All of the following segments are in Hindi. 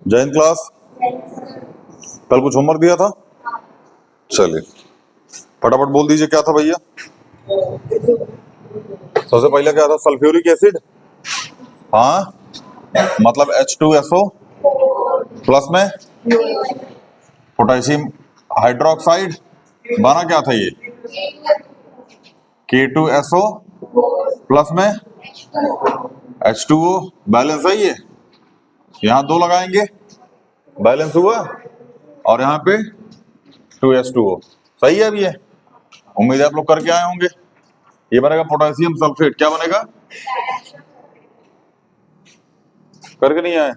जय हिंद क्लास। कल कुछ होमवर्क दिया था? चलिए फटाफट बोल दीजिए क्या था भैया। सबसे पहले क्या था? Sulphuric acid. हाँ, मतलब H2SO प्लस में पोटेशियम हाइड्रोक्साइड। बना क्या था ये? K2SO प्लस में H2O। बैलेंस है ये। यहाँ दो लगाएंगे, बैलेंस हुआ, और यहाँ पे 2H2O। सही है अभी ये? उम्मीद है आप लोग करके आए होंगे। ये बनेगा पोटेशियम सल्फेट। क्या बनेगा? करके नहीं आए?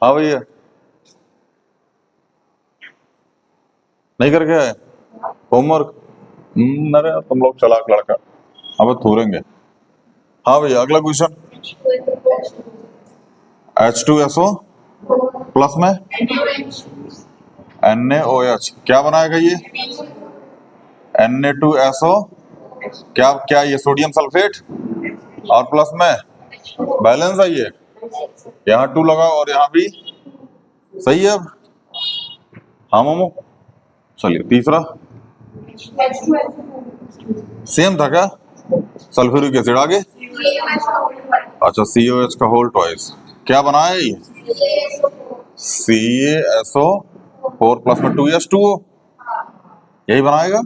हाँ भैया, नहीं करके आए होमवर्क? अरे तुम लोग चालाक लड़का, अब थूरेंगे। हाँ भैया, अगला क्वेश्चन। H2SO प्लस में NaOH। क्या बनाएगा ये? Na2SO। क्या क्या ये? सोडियम सल्फेट, और प्लस में बैलेंस है ये। यहाँ 2 लगा और यहाँ भी। सही है अब? हाँ मोमो, चलिए तीसरा। सेम था क्या? Sulphuric acid. आगे? अच्छा, COH का होल ट्वाइस। क्या बनाया ये? CaSO4 प्लस में 2H2O। यही बनाएगा,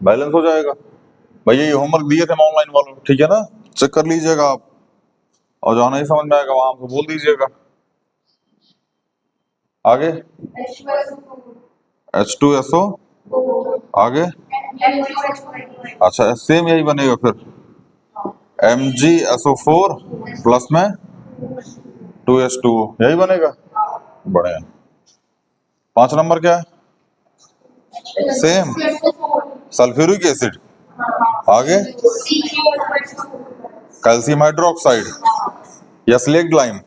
बैलेंस हो जाएगा। भैया ये होमवर्क दिए थे ऑनलाइन वालों, ठीक है ना? चेक कर लीजिएगा आप, और जहाँ नहीं समझ में आएगा वहां हमको बोल दीजिएगा। आगे? H2SO। आगे? अच्छा, सेम यही बनेगा फिर। MgSO4 प्लस में 2H2O। यही बनेगा। बढ़िया। 5 नंबर क्या है? Same, sulphuric acid. आगे? कैल्शियम हाइड्रोक्साइड या स्लेक्ट लाइम।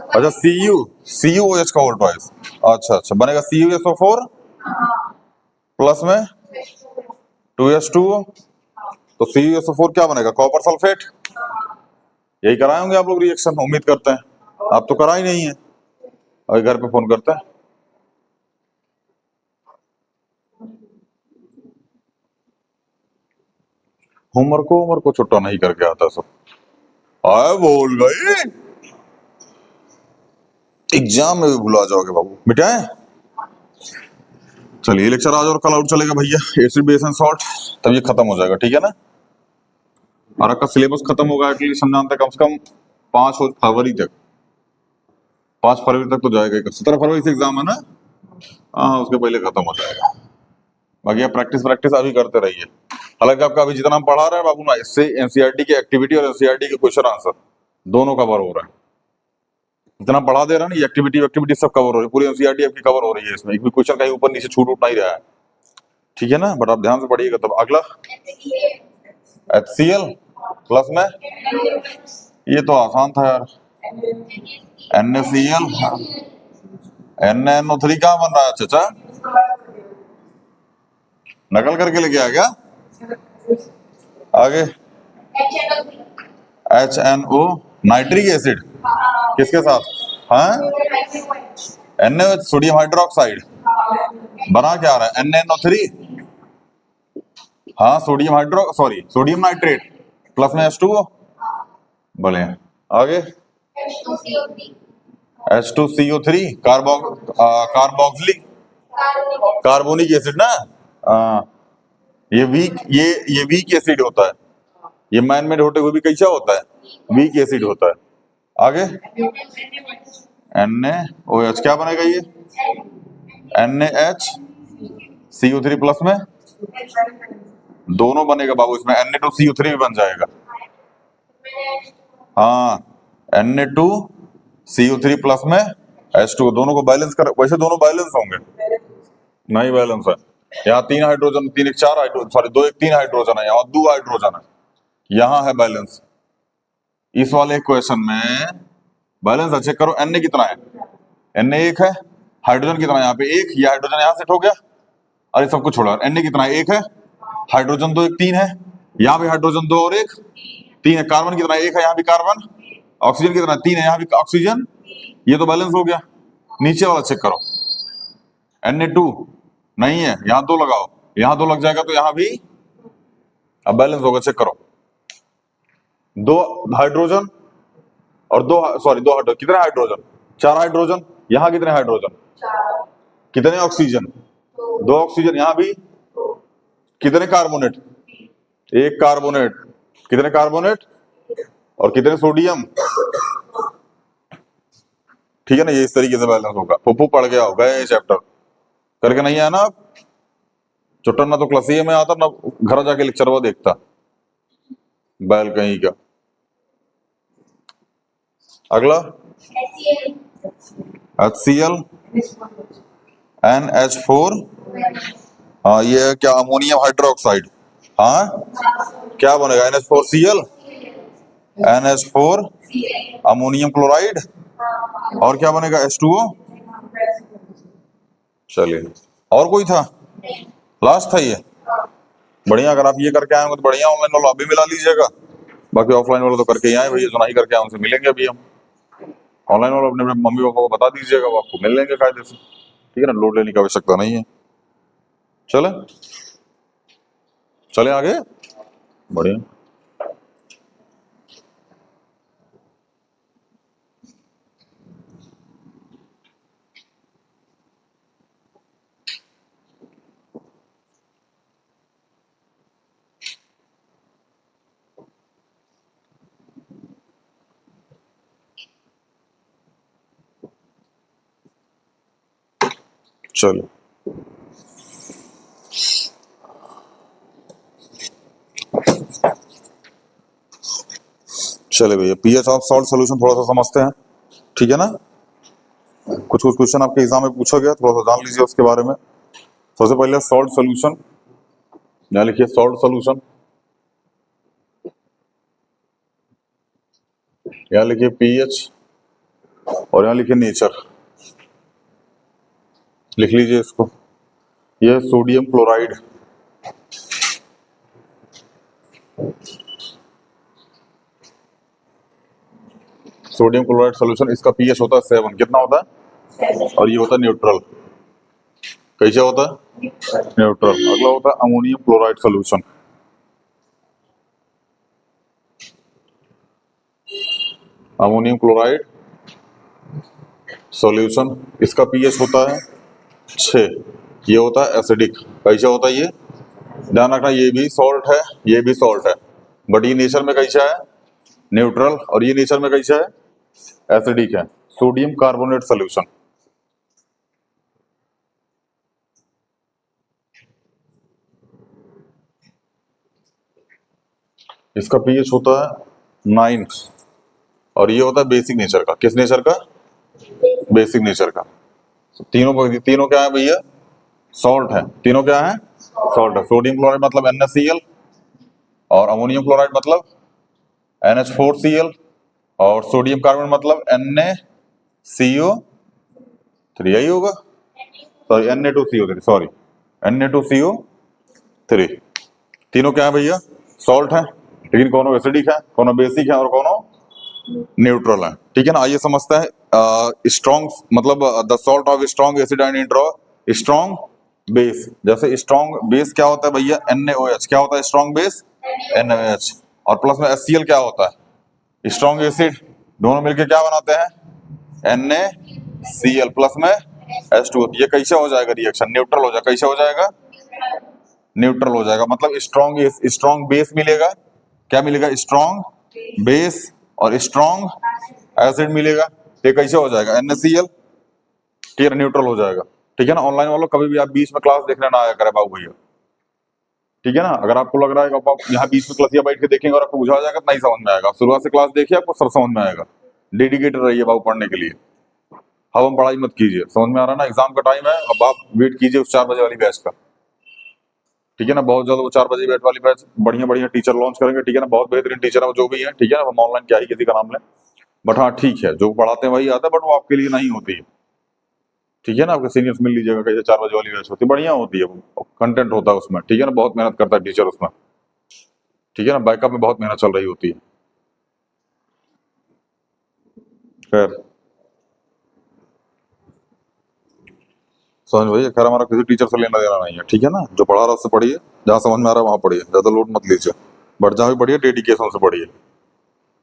अच्छा, CuOH का होल ट्वाइस। अच्छा अच्छा, बनेगा CuSO4 प्लस में 2H2O। तो CuSO4 क्या बनेगा? Copper sulphate. यही कराए होंगे आप लोग रिएक्शन, उम्मीद करते हैं। आप तो करा ही नहीं है, अभी घर पे फोन करते हैं। होमवर्क को छुट्टा नहीं करके आता सब। आए बोल गए, एग्जाम में भी भुला जाओगे बाबू। मिटाए? चलिए लेक्चर आज और कल आउट चलेगा भैया। एसिड बेस एंड सॉल्ट, तब ये खत्म हो जाएगा, ठीक है ना? और आपका सिलेबस खत्म होगा एटलीस्ट हम जानते हैं कम से कम 5 फरवरी तक। 5 फरवरी तक तो जाएगा ही। 17 फरवरी से एग्जाम है ना? हाँ, उसके पहले खत्म हो जाएगा। बाकी आप प्रैक्टिस प्रैक्टिस अभी करते रहिए। हालांकि आपका अभी जितना हम पढ़ा रहे हैं बाबू ना, इससे एनसीईआरटी की एक्टिविटी और एनसीईआरटी के क्वेश्चन आंसर दोनों कवर हो रहे हैं। इतना पढ़ा दे रहा है ना, ये एक्टिविटी सब कवर हो रही है। पूरी एनसीईआरटी आपकी कवर हो रही है। इसमें एक भी क्वेश्चन कहीं ऊपर नीचे छूट उठ नहीं रहा है, ठीक है ना? बट आप ध्यान से पढ़िएगा तब। अगला HCl प्लस में, ये तो आसान था यार। NaCl। NaNO3 कहाँ बन रहा है चाचा? नकल करके लेके आ गया। आगे? HNO नाइट्रिक एसिड किसके साथ? हाँ, NaOH सोडियम हाइड्रोक्साइड। बना क्या रहा है? NaNO3। हाँ, सोडियम नाइट्रेट प्लस में H2O। बोले आगे? H2CO3 कार्बोक्सिलिक कार्बोनिक एसिड ना। ये वीक एसिड होता है। ये मैन मेड होते हुए भी कैसा होता है? वीक एसिड होता है। आगे? NaOH क्या बनेगा ये? NaHCO3 प्लस में दोनों बनेगा बाबू। इसमें Na2CO3 भी बन जाएगा। हाँ, Na2CO3 प्लस में H2O। दोनों को बैलेंस कर, वैसे दोनों बैलेंस होंगे, नहीं बैलेंस है। यहाँ 3 हाइड्रोजन, 3 1 4 हाइड्रोजन, सॉरी 2 1 3 हाइड्रोजन है, यहाँ 2 हाइड्रोजन है, यहाँ है बैलेंस। इस वाले क्वेश्चन में बैलेंस चेक करो। Na कितना है? Na 1 है। हाइड्रोजन कितना है? यहाँ पे 1। ये हाइड्रोजन यहाँ सेट हो गया। अरे सब कुछ छोड़ा। Na कितना है? 1 है। हाइड्रोजन 2 1 3 है। यहाँ भी हाइड्रोजन 2 और 1 3 है। कार्बन कितना है? 1 है। यहाँ भी कार्बन, ऑक्सीजन कितना है? 3 है, यहाँ भी ऑक्सीजन, ये तो बैलेंस हो गया। नीचे वाला चेक करो, Na2 नहीं है, यहाँ 2 लगाओ, यहाँ 2 लग जाएगा तो यहाँ भी अब बैलेंस होगा। चेक करो, 2 हाइड्रोजन और 2 सॉरी 2 हाइड्रोजन, कितने हाइड्रोजन? 4 हाइड्रोजन। यहाँ कितने हाइड्रोजन? कितने ऑक्सीजन? 2 ऑक्सीजन। यहाँ भी कितने कार्बोनेट? 1 कार्बोनेट। कितने कार्बोनेट और कितने सोडियम? ठीक है ना, ये इस तरीके से बैलेंस होगा। पुप्पू पढ़ गया होगा ये चैप्टर, करके नहीं आया ना चुट्टा, ना तो क्लासिया में आता ना घर जाके लेक्चर वो देखता बैल कहीं का। अगला HCl NH4, हाँ ये क्या? Ammonium hydroxide. हाँ क्या बनेगा? NH4Cl, NH4 अमोनियम क्लोराइड, और क्या बनेगा? H2O। चलिए, और कोई था? लास्ट था ये। बढ़िया, अगर आप ये करके आए होंगे तो बढ़िया, ऑनलाइन वाला अभी मिला लीजिएगा, बाकी ऑफलाइन वाला तो करके ही आए भैया, जो नहीं करके आए उनसे मिलेंगे अभी हम। ऑनलाइन वाला अपने मम्मी पापा को बता दीजिएगा, वो आपको मिल लेंगे कायदे से, ठीक है ना, लोड लेने की आवश्यकता नहीं है। चले चले आगे, बढ़िया। चलो चले भैया, पीएच ऑफ सॉल्ट सॉल्यूशन थोड़ा सा समझते हैं, ठीक है ना। कुछ कुछ क्वेश्चन आपके एग्जाम में पूछा गया, थोड़ा सा जान लीजिए उसके बारे में। सबसे पहले सॉल्ट सॉल्यूशन, यहाँ लिखिए सॉल्ट सॉल्यूशन, यहाँ लिखिए पीएच, और यहाँ लिखिए नेचर, लिख लीजिए इसको। यह sodium chloride, sodium chloride solution, इसका पीएच होता है 7। कितना होता है? और ये होता है न्यूट्रल। कैसे होता है? न्यूट्रल। अगला होता है ammonium chloride solution, ammonium chloride solution, इसका पीएच होता है 6। ये होता है एसिडिक। कैसा होता है ये? ध्यान रखना, ये भी सॉल्ट है, ये भी सॉल्ट है, बट ये नेचर में कैसा है? न्यूट्रल। और ये नेचर में कैसा है? एसिडिक है। सोडियम कार्बोनेट सॉल्यूशन, इसका पीएच होता है 9, और ये होता है बेसिक नेचर का। किस नेचर का? बेसिक नेचर का। तीनों क्या है भैया? सॉल्ट है। तीनों क्या है? सॉल्ट है। सोडियम क्लोराइड मतलब NaCl, और अमोनियम क्लोराइड मतलब NH4Cl, और सोडियम कार्बोनेट मतलब NaCO3, यही होगा, सॉरी Na2CO3, सॉरी Na2CO3। तीनों क्या है भैया? सॉल्ट है, लेकिन कोनो एसिडिक है, कोनो बेसिक है, और कोनो न्यूट्रल है, ठीक है ना। आइए समझते हैं स्ट्रॉन्ग मतलब the salt of strong acid and intro strong base. जैसे स्ट्रॉन्ग बेस क्या होता है भैया? NaOH। क्या होता है स्ट्रॉन्ग बेस? NaOH। और प्लस में HCl क्या होता है? Strong acid. दोनों मिलकर क्या बनाते हैं? NaCl प्लस में H2O। ये कैसे हो जाएगा रिएक्शन? न्यूट्रल हो जाएगा। कैसे हो जाएगा? न्यूट्रल हो जाएगा, मतलब स्ट्रॉन्ग बेस मिलेगा। क्या मिलेगा? स्ट्रॉन्ग बेस और स्ट्रॉन्ग एसिड मिलेगा। ये कैसे हो जाएगा? NaCl, ठीक है, न्यूट्रल हो जाएगा, ठीक है ना। ऑनलाइन वालों कभी भी आप बीच में क्लास देखने ना आया करे बाबू भैया, ठीक है ना। अगर आपको लग रहा है कि आप यहाँ बीच में क्लासिया बैठ के देखेंगे और आपको बुझा जाएगा तो नहीं समझ में आएगा। शुरुआत से क्लास देखिए, आपको सब समझ में आएगा। डेडिकेटेड रहिए बाबू पढ़ने के लिए, हम पढ़ाई मत कीजिए। समझ में आ रहा है ना? एग्जाम का टाइम है, अब आप वेट कीजिए उस 4 बजे वाली बैच का, ठीक है ना। बहुत जल्द वो 4 बजे बैच वाली बैच बढ़िया बढ़िया टीचर लॉन्च करेंगे, ठीक है ना। बहुत बेहतरीन टीचर है वो जो भी है, ठीक है ना। हम ऑनलाइन क्या ही किसी का नाम लें, बट हाँ ठीक है, जो पढ़ाते हैं वही आता है, बट वो आपके लिए नहीं होती है, ठीक है ना। आपके सीनियर्स मिल लीजिएगा, कैसे 4 बजे वाली बैच होती है, बढ़िया होती है, कंटेंट होता है उसमें, ठीक है ना। बहुत मेहनत करता है टीचर उसमें, ठीक है ना। बैकअप में बहुत मेहनत चल रही होती है। फिर समझ भैया, खैर हमारा किसी टीचर से लेना देना नहीं है, ठीक है ना। जो पढ़ा रहा उससे पढ़िए, जहाँ समझ में आ रहा है वहां पढ़िए, ज्यादा लोड मत लीजिए, बट जहाँ भी पढ़िए डेडिकेशन से पढ़िए,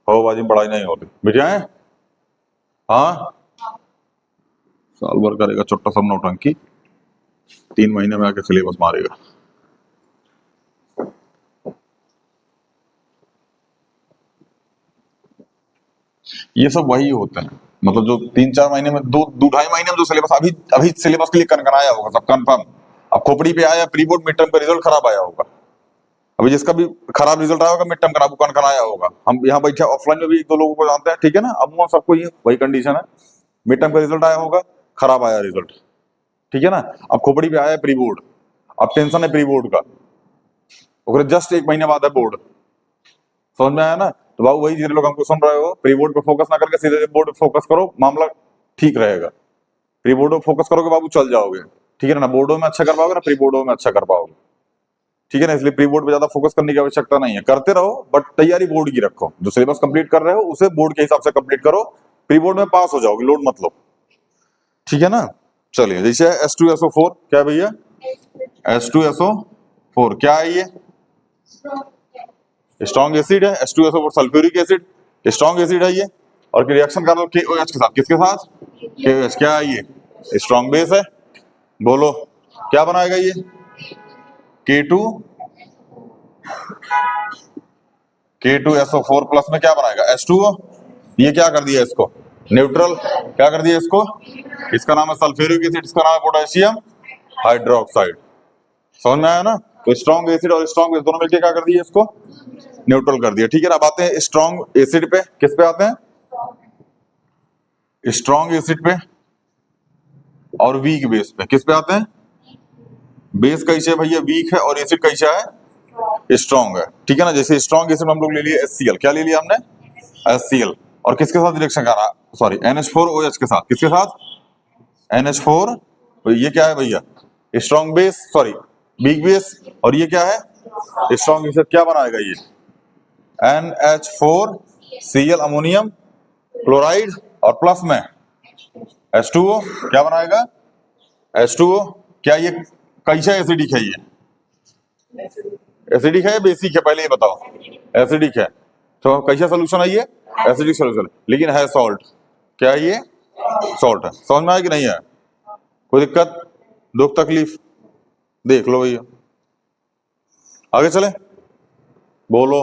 हवाबाजी में पढ़ाई नहीं होती। बेटे आए, हाँ साल भर करेगा छोटा सा नौटंकी, 3 महीने में आके सिलेबस मारेगा। ये सब वही होते हैं, मतलब जो 3-4 महीने में, 2-2 ढाई महीने में जो सिलेबस अभी अभी सिलेबस के लिए कनकनाया होगा सब कंफर्म। अब खोपड़ी पे आया, प्री बोर्ड मिड टर्म का रिजल्ट खराब आया होगा, अभी जिसका भी खराब रिजल्ट आया होगा मिड टर्म खराब कनकनाया होगा। हम यहाँ बैठे ऑफलाइन में भी 1-2 लोगों को जानते हैं, ठीक है ना। अब वो सबको ये वही कंडीशन है, मिड टर्म का रिजल्ट आया होगा, खराब आया रिजल्ट, ठीक है ना। अब खोपड़ी पे आया प्री बोर्ड, अब टेंशन है प्री बोर्ड का, जस्ट 1 महीने बाद है बोर्ड, समझ में आया ना। तो बाबू वही जितने लोग हमको सुन रहे हो, प्री बोर्ड पे फोकस ना करके सीधे बोर्ड पे फोकस करो, मामला ठीक रहेगा। प्री बोर्डो फोकस करोगे बाबू चल जाओगे, ठीक है ना। बोर्डो में अच्छा कर पाओगे ना, प्री बोर्डो में अच्छा कर पाओगे, ठीक है ना। इसलिए प्री बोर्ड पे ज्यादा फोकस करने की आवश्यकता नहीं है, करते रहो बट तैयारी बोर्ड की रखो। जो सिलेबस कंप्लीट कर रहे हो उसे बोर्ड के हिसाब से कंप्लीट करो, प्री बोर्ड में पास हो जाओगे, लोड मत लो, ठीक है ना। चलिए, जैसे H2SO4 क्या भैया, H2SO4 क्या है ये, स्ट्रॉन्ग एसिड है। H2SO4 sulphuric acid, strong acid है ये, और रिएक्शन कर लो KOH के साथ, किसके साथ, KOH। क्या है ये, स्ट्रॉन्ग बेस है। बोलो क्या बनाएगा ये, K2 K2SO4 प्लस में क्या बनाएगा, H2O। ये क्या कर दिया इसको, न्यूट्रल, क्या कर दिया इसको, इसका नाम है सल्फ्यूरिक एसिड, इसका नाम है पोटेशियम हाइड्रोक्साइड। समझ में आया ना। तो स्ट्रॉन्ग एसिड और स्ट्रॉन्ग बेस दोनों मिलकर क्या कर दिए, इसको न्यूट्रल कर दिया, ठीक है। अब आते हैं स्ट्रॉन्ग एसिड पे, किस पे आते हैं, स्ट्रॉन्ग एसिड पे और वीक बेस पे, किस पे आते हैं। बेस कैसे भैया वीक है और एसिड कैसा है, स्ट्रॉन्ग है, ठीक है ना। जैसे स्ट्रॉन्ग एसिड हम लोग ले लिए HCl, क्या ले लिया हमने, HCl, और किसके साथ रिएक्शन कर रहा, सॉरी NH4OH के साथ, किसके साथ, NH4। तो ये क्या है भैया, strong base, sorry weak base, और ये क्या है, स्ट्रॉन्ग एसिड। क्या बनाएगा ये, NH4Cl अमोनियम क्लोराइड, और प्लस में H2O, क्या बनाएगा, H2O। क्या ये कैसा एसिडिक है, ये एसिडिक है या बेसिक है, पहले ये बताओ, एसिडिक है। तो कैसा सोल्यूशन है ये, एसिडिक सोल्यूशन, लेकिन है सॉल्ट, क्या है ये, सॉल्ट है। समझ में आया कि नहीं है, कोई दिक्कत, दुख तकलीफ, देख लो भैया। आगे चले, बोलो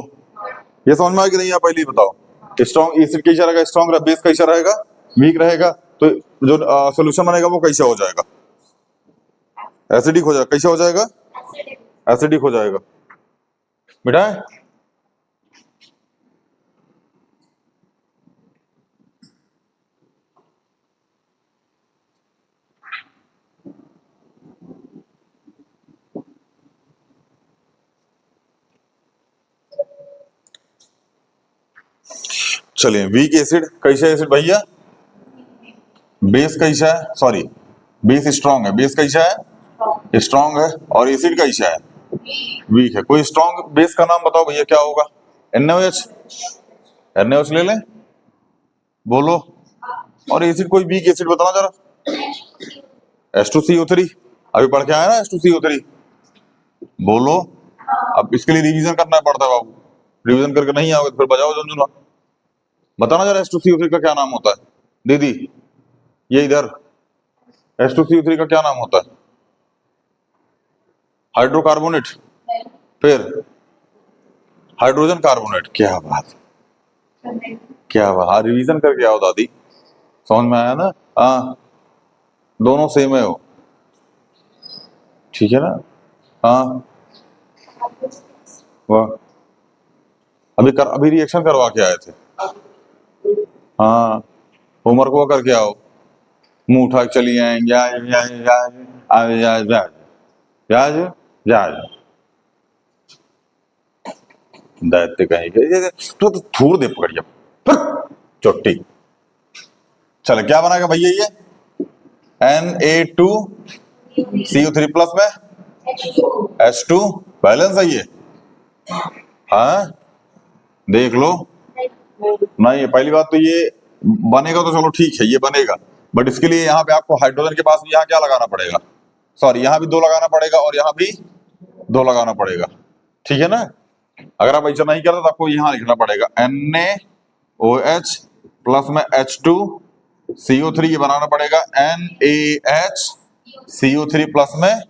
ये समझ में आया कि नहीं है, पहले ही बताओ। स्ट्रॉन्ग एसिड कैसा रहेगा, स्ट्रॉन्ग रहेगा, बेस कैसा रहेगा, वीक रहेगा, तो जो सोल्यूशन बनेगा वो कैसा हो जाएगा, एसिडिक हो जाएगा। कैसा हो जाएगा, एसिडिक हो जाएगा बेटा। चलिए, वीक एसिड कैसा एसिड भैया, बेस कैसा है, सॉरी बेस स्ट्रॉन्ग है, बेस कैसा है, स्ट्रॉन्ग है, और एसिड कैसा है, वीक है। कोई स्ट्रॉन्ग बेस का नाम बताओ भैया, क्या होगा, NaOH, NaOH ले लें, बोलो। और एसिड कोई वीक एसिड बताना जरा, H2CO3, अभी पढ़ के आया ना H2CO3, बोलो। अब इसके लिए रिवीजन करना पड़ता है बाबू, रिवीजन करके नहीं आओगे तो फिर बजाओ झुनझुना। बताना जरा H2CO3 का क्या नाम होता है, दीदी ये इधर, H2CO3 का क्या नाम होता है, हाइड्रोकार्बोनेट, फिर हाइड्रोजन कार्बोनेट। क्या बात, क्या बात, हाँ रिवीजन करके आओ दादी, समझ में आया ना। हाँ दोनों सेम है वो, ठीक है ना। हाँ वाह, अभी रिएक्शन करवा के आए थे, हाँ होमवर्क वो करके आओ, मुंह उठा के चली आएंगे, दैत्य कहेंगे, तो थूर दे पकड़िए चोटी। चलो क्या बनाएगा भैया ये, Na2CO3 प्लस में H2, बैलेंस है ये, हाँ देख लो। नहीं पहली बात तो ये बनेगा तो चलो ठीक है, ये बनेगा, बट इसके लिए यहाँ पे आपको हाइड्रोजन के पास भी यहाँ क्या लगाना पड़ेगा, सॉरी यहाँ भी 2 लगाना पड़ेगा और यहाँ भी 2 लगाना पड़ेगा, ठीक है ना। अगर आप ऐसा नहीं करते तो आपको यहाँ लिखना पड़ेगा NaOH प्लस में H2CO3, ये बनाना पड़ेगा NaHCO3 प्लस में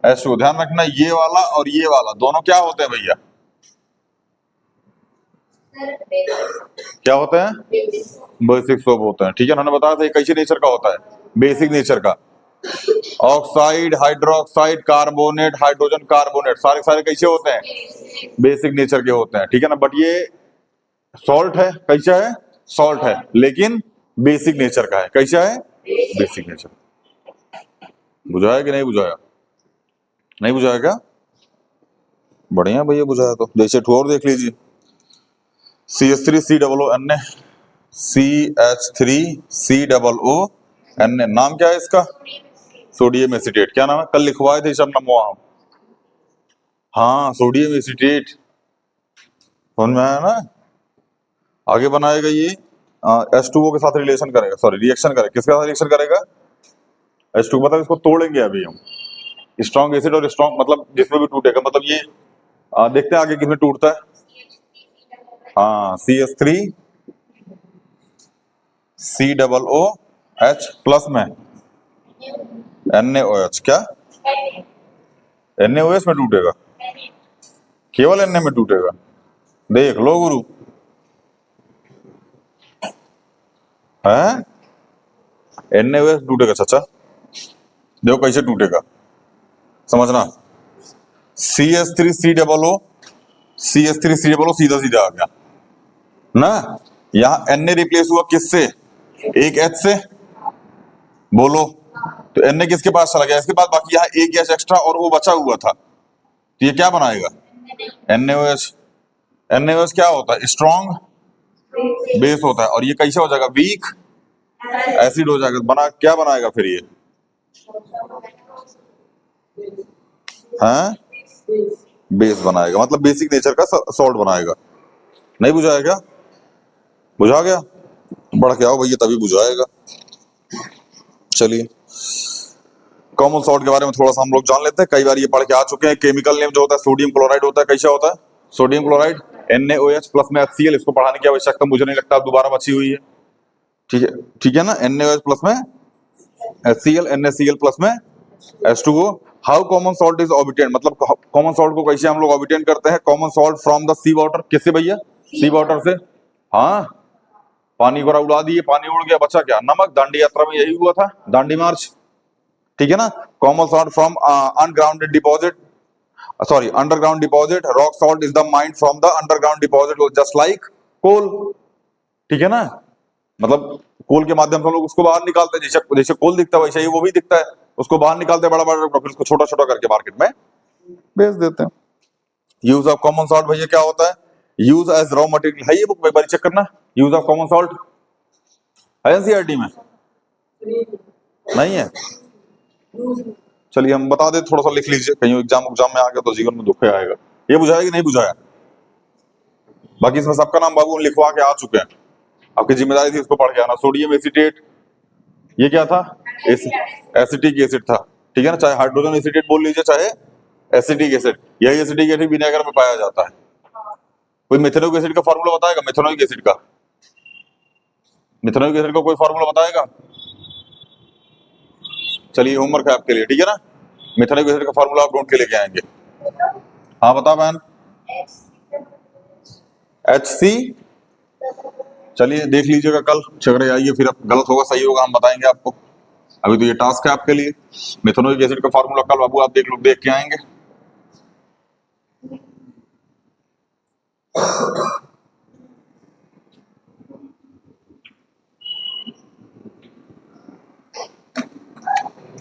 H2। ध्यान रखना ये वाला और ये वाला दोनों क्या होते हैं भैया, क्या होते हैं, बेसिक सोप होते हैं, ठीक है। उन्होंने बताया था ये कैसे नेचर का होता है, बेसिक नेचर का। Oxide, hydroxide, carbonate, hydrogen carbonate, सारे सारे कैसे होते हैं, बेसिक नेचर के होते हैं, ठीक है ना। बट ये सॉल्ट है, कैसा है, सॉल्ट है, लेकिन बेसिक नेचर का है, कैसा है, बेसिक नेचर। बुझाया कि नहीं बुझाया, नहीं बुझाया क्या, बढ़िया भैया बुझाया। तो जैसे ठू और देख लीजिए, CH3COO Na, CH3COO Na, नाम क्या है इसका, सोडियम एसीटेट। क्या नाम है, कल लिखवाए थे सब नमो हम, हाँ सोडियम एसीटेट, समझ में आया ना। आगे बनाएगा ये H2O के साथ रिलेशन करेगा, सॉरी रिएक्शन करेगा, किसके साथ रिएक्शन करेगा, H2, मतलब इसको तोड़ेंगे अभी हम, स्ट्रॉन्ग एसिड और स्ट्रॉन्ग, मतलब जिसमें भी टूटेगा, मतलब ये देखते हैं आगे किसमें टूटता है। हाँ CH3COOH प्लस में NaOH, क्या NaOH में टूटेगा, केवल Na में टूटेगा, देख लो गुरु है, NaOH टूटेगा चाचा, देखो कैसे टूटेगा, समझना। CH3COO सीधा सीधा आ गया ना, यहाँ Na रिप्लेस हुआ किससे, एक H से, बोलो तो Na किसके पास चला गया, इसके पास, बाकी यहाँ एक गैस एक्स्ट्रा और वो बचा हुआ था, तो ये क्या बनाएगा, NaOH। NaOH क्या होता है, स्ट्रॉन्ग बेस होता है, और ये कैसे हो जाएगा, वीक एसिड हो जाएगा, बना क्या बनाएगा फिर ये, हाँ बेस बनाएगा, मतलब बेसिक नेचर का सॉल्ट बनाएगा। नहीं बुझाया क्या, बुझा गया, बढ़ के आओ भैया तभी बुझाएगा। चलिए कॉमन सॉल्ट के बारे में थोड़ा सा हम लोग जान लेते हैं, कई बार ये पढ़ के आ चुके हैं। केमिकल नेम जो होता है सोडियम क्लोराइड होता है, कैसा होता है, सोडियम क्लोराइड NaOH प्लस में HCl, इसको पढ़ाने की आवश्यकता मुझे नहीं लगता दोबारा बची हुई है, ठीक है, ठीक है ना। NaOH प्लस में HCl, NaCl प्लस में H2O। How common salt is obtained, मतलब कॉमन सॉल्ट को कैसे हम लोग ऑबिटेन करते हैं, common salt from the sea water, किससे भैया, सी वाटर से। हाँ पानी को उड़ा दिए, पानी उड़ गया, बचा क्या, नमक। दांडी यात्रा में यही हुआ था, दांडी मार्च, ठीक है ना। Common salt from ungrounded deposit, sorry underground deposit, rock salt is the mined from the underground deposit, just like coal, ठीक है ना। मतलब कोल के माध्यम से हम लोग उसको बाहर निकालते हैं, जैसे जैसे कोल दिखता है वैसे ही वो भी दिखता है, उसको बाहर निकालते हैं बड़ा बड़ा, फिर उसको छोटा छोटा करके मार्केट में बेच देते हैं। यूज ऑफ कॉमन सॉल्ट भैया क्या होता है, यूज एज रॉ मटेरियल, है ये बुक एक बार चेक करना, यूज ऑफ कॉमन सॉल्ट है एनसीईआरटी में, नहीं है, चलिए हम बता दे, थोड़ा सा लिख लीजिए, कहीं एग्जाम में आ गया तो जीवन में दुख आएगा। ये बुझाया कि नहीं बुझाया, बाकी इसमें सबका नाम बाबू लिखवा के आ चुके हैं, आपकी जिम्मेदारी थी इसको पढ़ के आना। सोडियम एसीटेट, ये क्या था, एसिटिक एसिड था, ठीक है ना, चाहे हाइड्रोजन एसीटेट बोल लीजिए चाहे एसिटिक एसिड, यही एसिटिक एसिड विनेगर में पाया जाता है। कोई मेथेनोइक एसिड का फार्मूला बताएगा, मेथेनोइक एसिड का, मेथेनोइक एसिड का कोई फार्मूला बताएगा, चलिए होमवर्क है आपके लिए, ठीक है ना। मेथेनोइक एसिड का फार्मूला आप ढूंढ के लेके आएंगे। हाँ बता बहन, HC, चलिए देख लीजिएगा कल, चक्कर आइए, फिर गलत होगा सही होगा हम बताएंगे आपको, अभी तो ये टास्क है आपके लिए। मेथेनोइक एसिड का फार्मूला कल बाबू आप देख के आएंगे।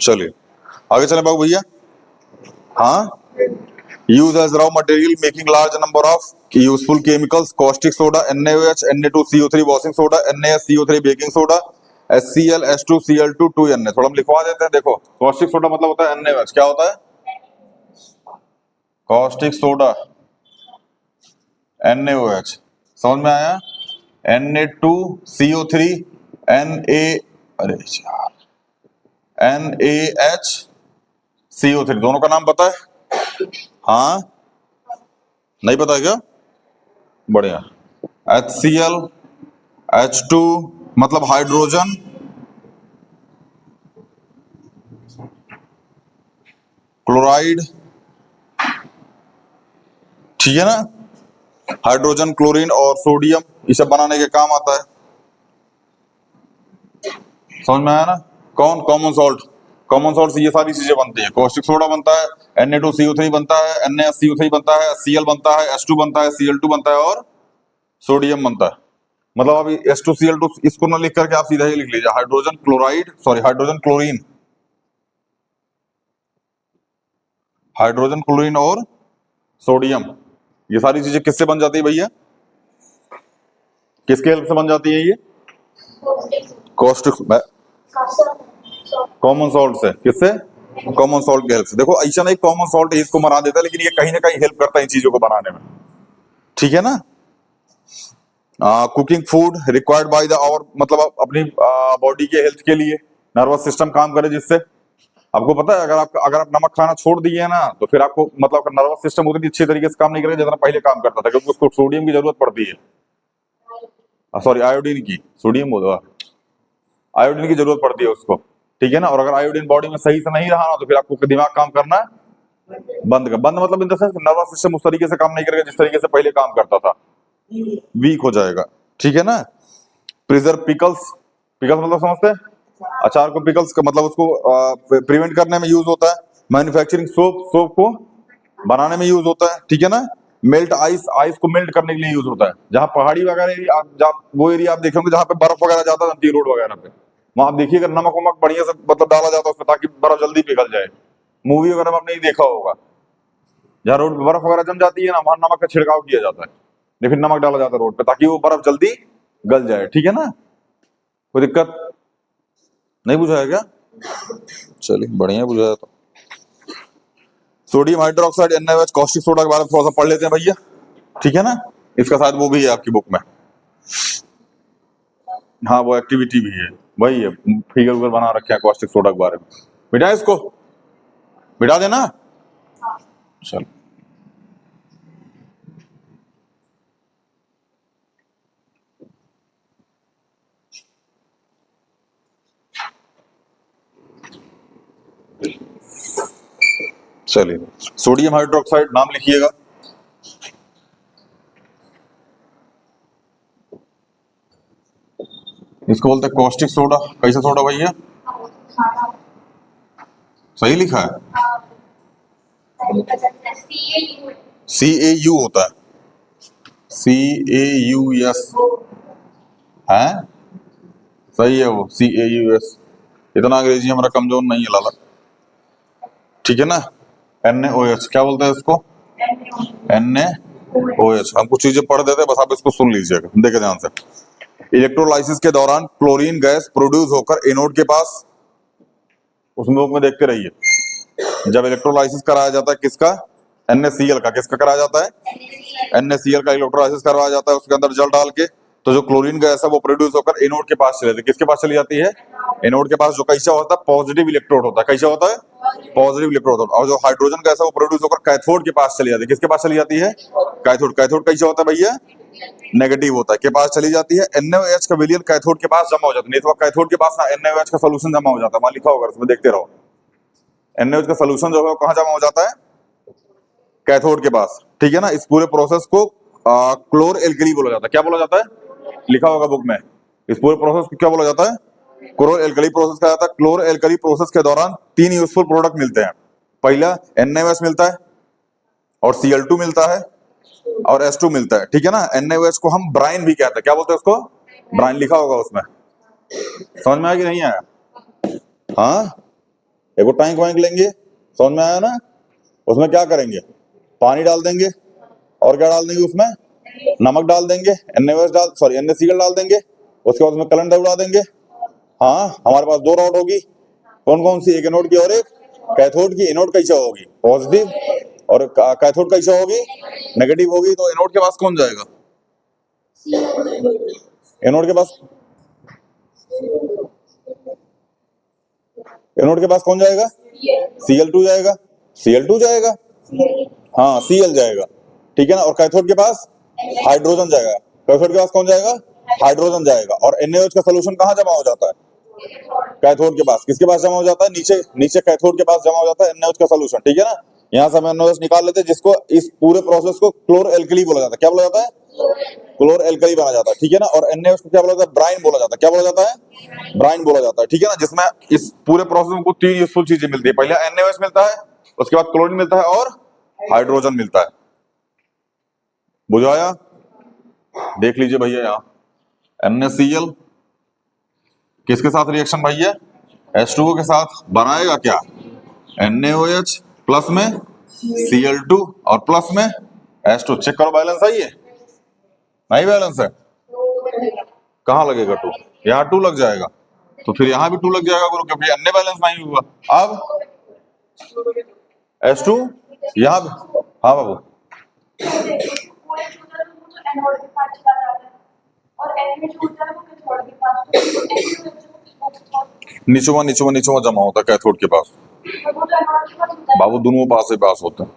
चलिए आगे चले बाबू भैया। हाँ use as raw material making large number of useful chemicals, caustic soda NaOH, Na2CO3 washing soda, NaSCO3 baking soda, HCl H2Cl2 2Na। थोड़ा हम लिखवा देते हैं, देखो कॉस्टिक सोडा मतलब होता है NaOH, क्या होता है कॉस्टिक सोडा NaOH, समझ में आया। Na2CO3 Na, अरे यार, NaHCO3, दोनों का नाम पता है? हाँ, नहीं पता है क्या? बढ़िया। HCl, H2 मतलब हाइड्रोजन क्लोराइड, ठीक है ना? हाइड्रोजन, क्लोरीन और सोडियम, ये सब बनाने के काम आता है। समझ में आया ना? कौन? Common salt. कॉमन सॉल्ट से ये सारी चीजें बनती है। कॉस्टिक सोडा बनता है, Na2CO3 बनता है, NaSCO3 बनता है, Cl बनता है, H2 बनता है, Cl2 बनता है और सोडियम बनता है। मतलब अभी H2Cl2 इसको ना लिख करके आप सीधा ही लिख लीजिए, hydrogen chloride, sorry hydrogen chlorine, hydrogen chlorine और सोडियम। ये सारी चीजें किससे बन जाती है भैया? किसके हेल्प से बन जाती है ये? कॉस्टिक, कॉमन सॉल्ट से। किससे? कॉमन सॉल्ट के हेल्प से। देखो ऐसा नहीं कॉमन सॉल्ट इसको मरा देता है, लेकिन ये कहीं ना कहीं हेल्प करता है इन चीजों को बनाने में, ठीक है ना? Cooking food required by the और मतलब अपनी बॉडी के हेल्थ के लिए नर्वस सिस्टम काम करे, जिससे आपको पता है अगर आप नमक खाना छोड़ दिए ना तो फिर आपको मतलब नर्वस सिस्टम उतनी अच्छी तरीके से काम नहीं करेगा जितना पहले काम करता था, क्योंकि उसको सोडियम की जरूरत पड़ती है, सॉरी आयोडीन की, सोडियम बोल रहा, आयोडीन की जरूरत पड़ती है उसको, ठीक है ना? और अगर आयोडीन बॉडी में सही से नहीं रहा ना तो फिर आपको दिमाग काम करना बंद मतलब in the sense nervous system उस तरीके से काम नहीं करेगा जिस तरीके से पहले काम करता था, वीक हो जाएगा, ठीक है ना? प्रिजर्व पिकल्स, पिकल्स मतलब समझते हैं? अचार को पिकल्स का मतलब उसको प्रिवेंट करने में यूज होता है। मैन्युफैक्चरिंग सोप, सोप को बनाने में यूज होता है, ठीक है ना? मेल्ट आइस, आइस को मेल्ट करने के लिए यूज होता है। जहां पहाड़ी वगैरह एरिया आप वो एरिया आप देखेंगे जहां पे बर्फ वगैरह ज्यादा जमती है रोड वगैरह पे, वहां आप देखिएगा नमक वमक बढ़िया से मतलब डाला जाता है उसमें ताकि बर्फ जल्दी पिघल जाए। मूवी वगैरह में आपने नहीं देखा होगा, जहाँ रोड पे बर्फ वगैरह जम जाती है ना वहां नमक का छिड़काव किया जाता है, या फिर नमक डाला जाता है रोड पे ताकि वो बर्फ जल्दी गल जाए, ठीक है ना? कोई दिक्कत नहीं? बुझाया क्या? चलिए बढ़िया बुझाया। तो sodium hydroxide NaOH caustic soda के बारे में थोड़ा सा पढ़ लेते हैं भैया, ठीक है ना? इसका शायद वो भी है आपकी बुक में, हाँ वो एक्टिविटी भी है, वही है, फिगर उगर बना रखे हैं कॉस्टिक सोडा के बारे में। बिठा इसको, बिठा देना। चल चलिए, सोडियम हाइड्रोक्साइड नाम लिखिएगा। इसको बोलते हैं कॉस्टिक सोडा। कैसा सोडा भैया? सही लिखा है? CAU होता है, CAUS है, सही है वो CAUS। इतना अंग्रेजी हमारा कमजोर नहीं है लाला, ठीक है ना? NaOH क्या बोलते हैं इसको? NaOH। हम कुछ चीजें पढ़ देते हैं, बस आप इसको सुन लीजिएगा, देखे ध्यान से। इलेक्ट्रोलाइसिस के दौरान क्लोरीन गैस प्रोड्यूस होकर एनोड के पास, उसमें बुक में देखते रहिए, जब इलेक्ट्रोलाइसिस कराया जाता है किसका? NaCl का। किसका कराया जाता है? NaCl का इलेक्ट्रोलाइसिस करवाया जाता है उसके अंदर जल डाल के, तो जो क्लोरीन गैस है वो प्रोड्यूस होकर एनोड के पास चले जाती है। किसके पास चली जाती है? एनोड के पास, जो कैसा होता है? पॉजिटिव इलेक्ट्रोड होता है। कैसा होता है? पॉजिटिव इलेक्ट्रोड होता है। और जो हाइड्रोजन गैस है वो प्रोड्यूस होकर कैथोड के पास चली जाती है। किसके पास चली जाती है? कैथोड। कैथोड कैसा होता है भैया? नेगेटिव होता है, के पास चली जाती है। NaOH का विलयन कैथोड के पास जमा हो जाता है, नहीं तो कैथोड के पास ना NaOH का सोल्यूशन जमा हो जाता है, वहां लिखा होगा उसमें देखते रहो। NaOH का सोल्यूशन जो है वो कहां जमा हो जाता है? कैथोड के पास, ठीक है ना? इस पूरे प्रोसेस को क्लोर एल्कली बोला जाता है। क्या बोला जाता है? लिखा होगा बुक में। इस पूरे प्रोसेस को क्या बोला जाता है? क्लोर एल्कली प्रोसेस कहा जाता है। क्लोर एल्कली प्रोसेस के दौरान 3 यूजफुल प्रोडक्ट मिलते हैं। पहला NaOH मिलता है और Cl2 मिलता है और H2 मिलता है, ठीक है ना? NaOH को हम ब्राइन भी कहते हैं। क्या बोलते हैं उसको? ब्राइन। लिखा होगा उसमें, समझ में आया कि नहीं आया? हाँ, एक टैंक वैंक लेंगे, समझ में आया ना? उसमें क्या करेंगे? पानी डाल देंगे और क्या डाल देंगे उसमें? नमक डाल देंगे, NaOH डाल, सॉरी NaCl डाल देंगे, उसके बाद उसमें करंट उड़ा देंगे। हाँ, हमारे पास 2 रॉड होगी। कौन कौन सी? एक एनोड की और एक कैथोड की। एनोड कैसा होगी? पॉजिटिव, और कैथोड कैसा होगी? नेगेटिव होगी। तो एनोड के पास कौन जाएगा? एनोड के पास एनोड के पास कौन जाएगा? Cl2 जाएगा, Cl2 जाएगा, हाँ Cl जाएगा, ठीक है ना। और कैथोड के पास हाइड्रोजन जाएगा। कैथोड के पास कौन जाएगा? हाइड्रोजन जाएगा। और NaOH का सोल्यूशन कहाँ जमा हो जाता है? कैथोड के पास। किसके पास जमा हो जाता है? नीचे, नीचे कैथोड के पास जमा हो जाता है NaOH का सोल्यूशन, ठीक है ना। यहाँ से हम NaOH निकाल लेते हैं, जिसको इस पूरे प्रोसेस को क्लोर एल्कली बोला जाता है। क्या बोला जाता है? क्लोर एल्कली बना जाता है, ठीक है ना। और NaOH को क्या बोला जाता है? ब्राइन बोला जाता है। क्या बोला जाता है? ब्राइन बोला जाता है, ठीक है ना। जिसमें इस पूरे प्रोसेस में को 3 यूजफुल चीजें मिलती है। पहले NaOH मिलता है, उसके बाद क्लोरीन मिलता है और हाइड्रोजन मिलता है। बुझाया? देख लीजिए भैया, यहाँ NaCl किसके साथ रिएक्शन भैया? H2O के साथ बनाएगा क्या? NaOH प्लस में Cl2 और प्लस में H2। चेक करो बैलेंस है ये? नहीं बैलेंस है। कहाँ लगेगा 2? यहाँ 2 लग जाएगा, तो फिर यहाँ भी 2 लग जाएगा गुरु, क्योंकि अन्य बैलेंस नहीं हुआ। अब H2 यहाँ भी, हाँ बाबू, नीचुआ नीचुआ नीचुआ जमा होता है कैथोड के पास। बाबू दोनों पास से पास होते हैं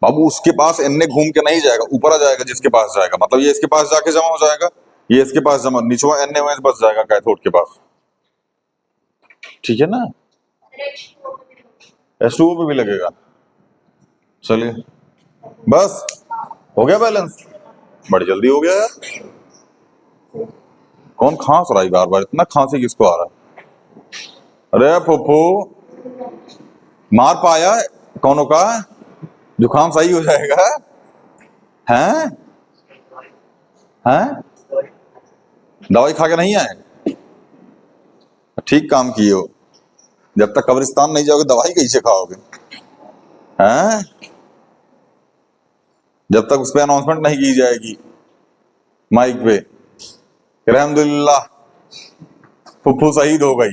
बाबू। उसके पास Na घूम के नहीं जाएगा, ऊपर आ जाएगा जिसके पास जाएगा। मतलब ये इसके पास जाके जमा हो जाएगा, ये इसके पास जमा, नीचुआ NaOH बच जाएगा कैथोड के पास, ठीक है ना। H2O पे भी लगेगा। चलिए बस हो गया बैलेंस, बड़ी जल्दी हो गया यार। कौन खांस रहा है बार बार? इतना खांसी किसको आ रहा है? अरे फूफू मार पाया कौनों का? जुकाम सही हो जाएगा? हैं? हैं? दवाई खा के नहीं आए? ठीक काम किए हो। जब तक कब्रिस्तान नहीं जाओगे दवाई कैसे खाओगे? हैं? जब तक उस पर अनाउंसमेंट नहीं की जाएगी माइक पे, अल्हम्दुलिल्लाह फुफ्फू शहीद हो गई।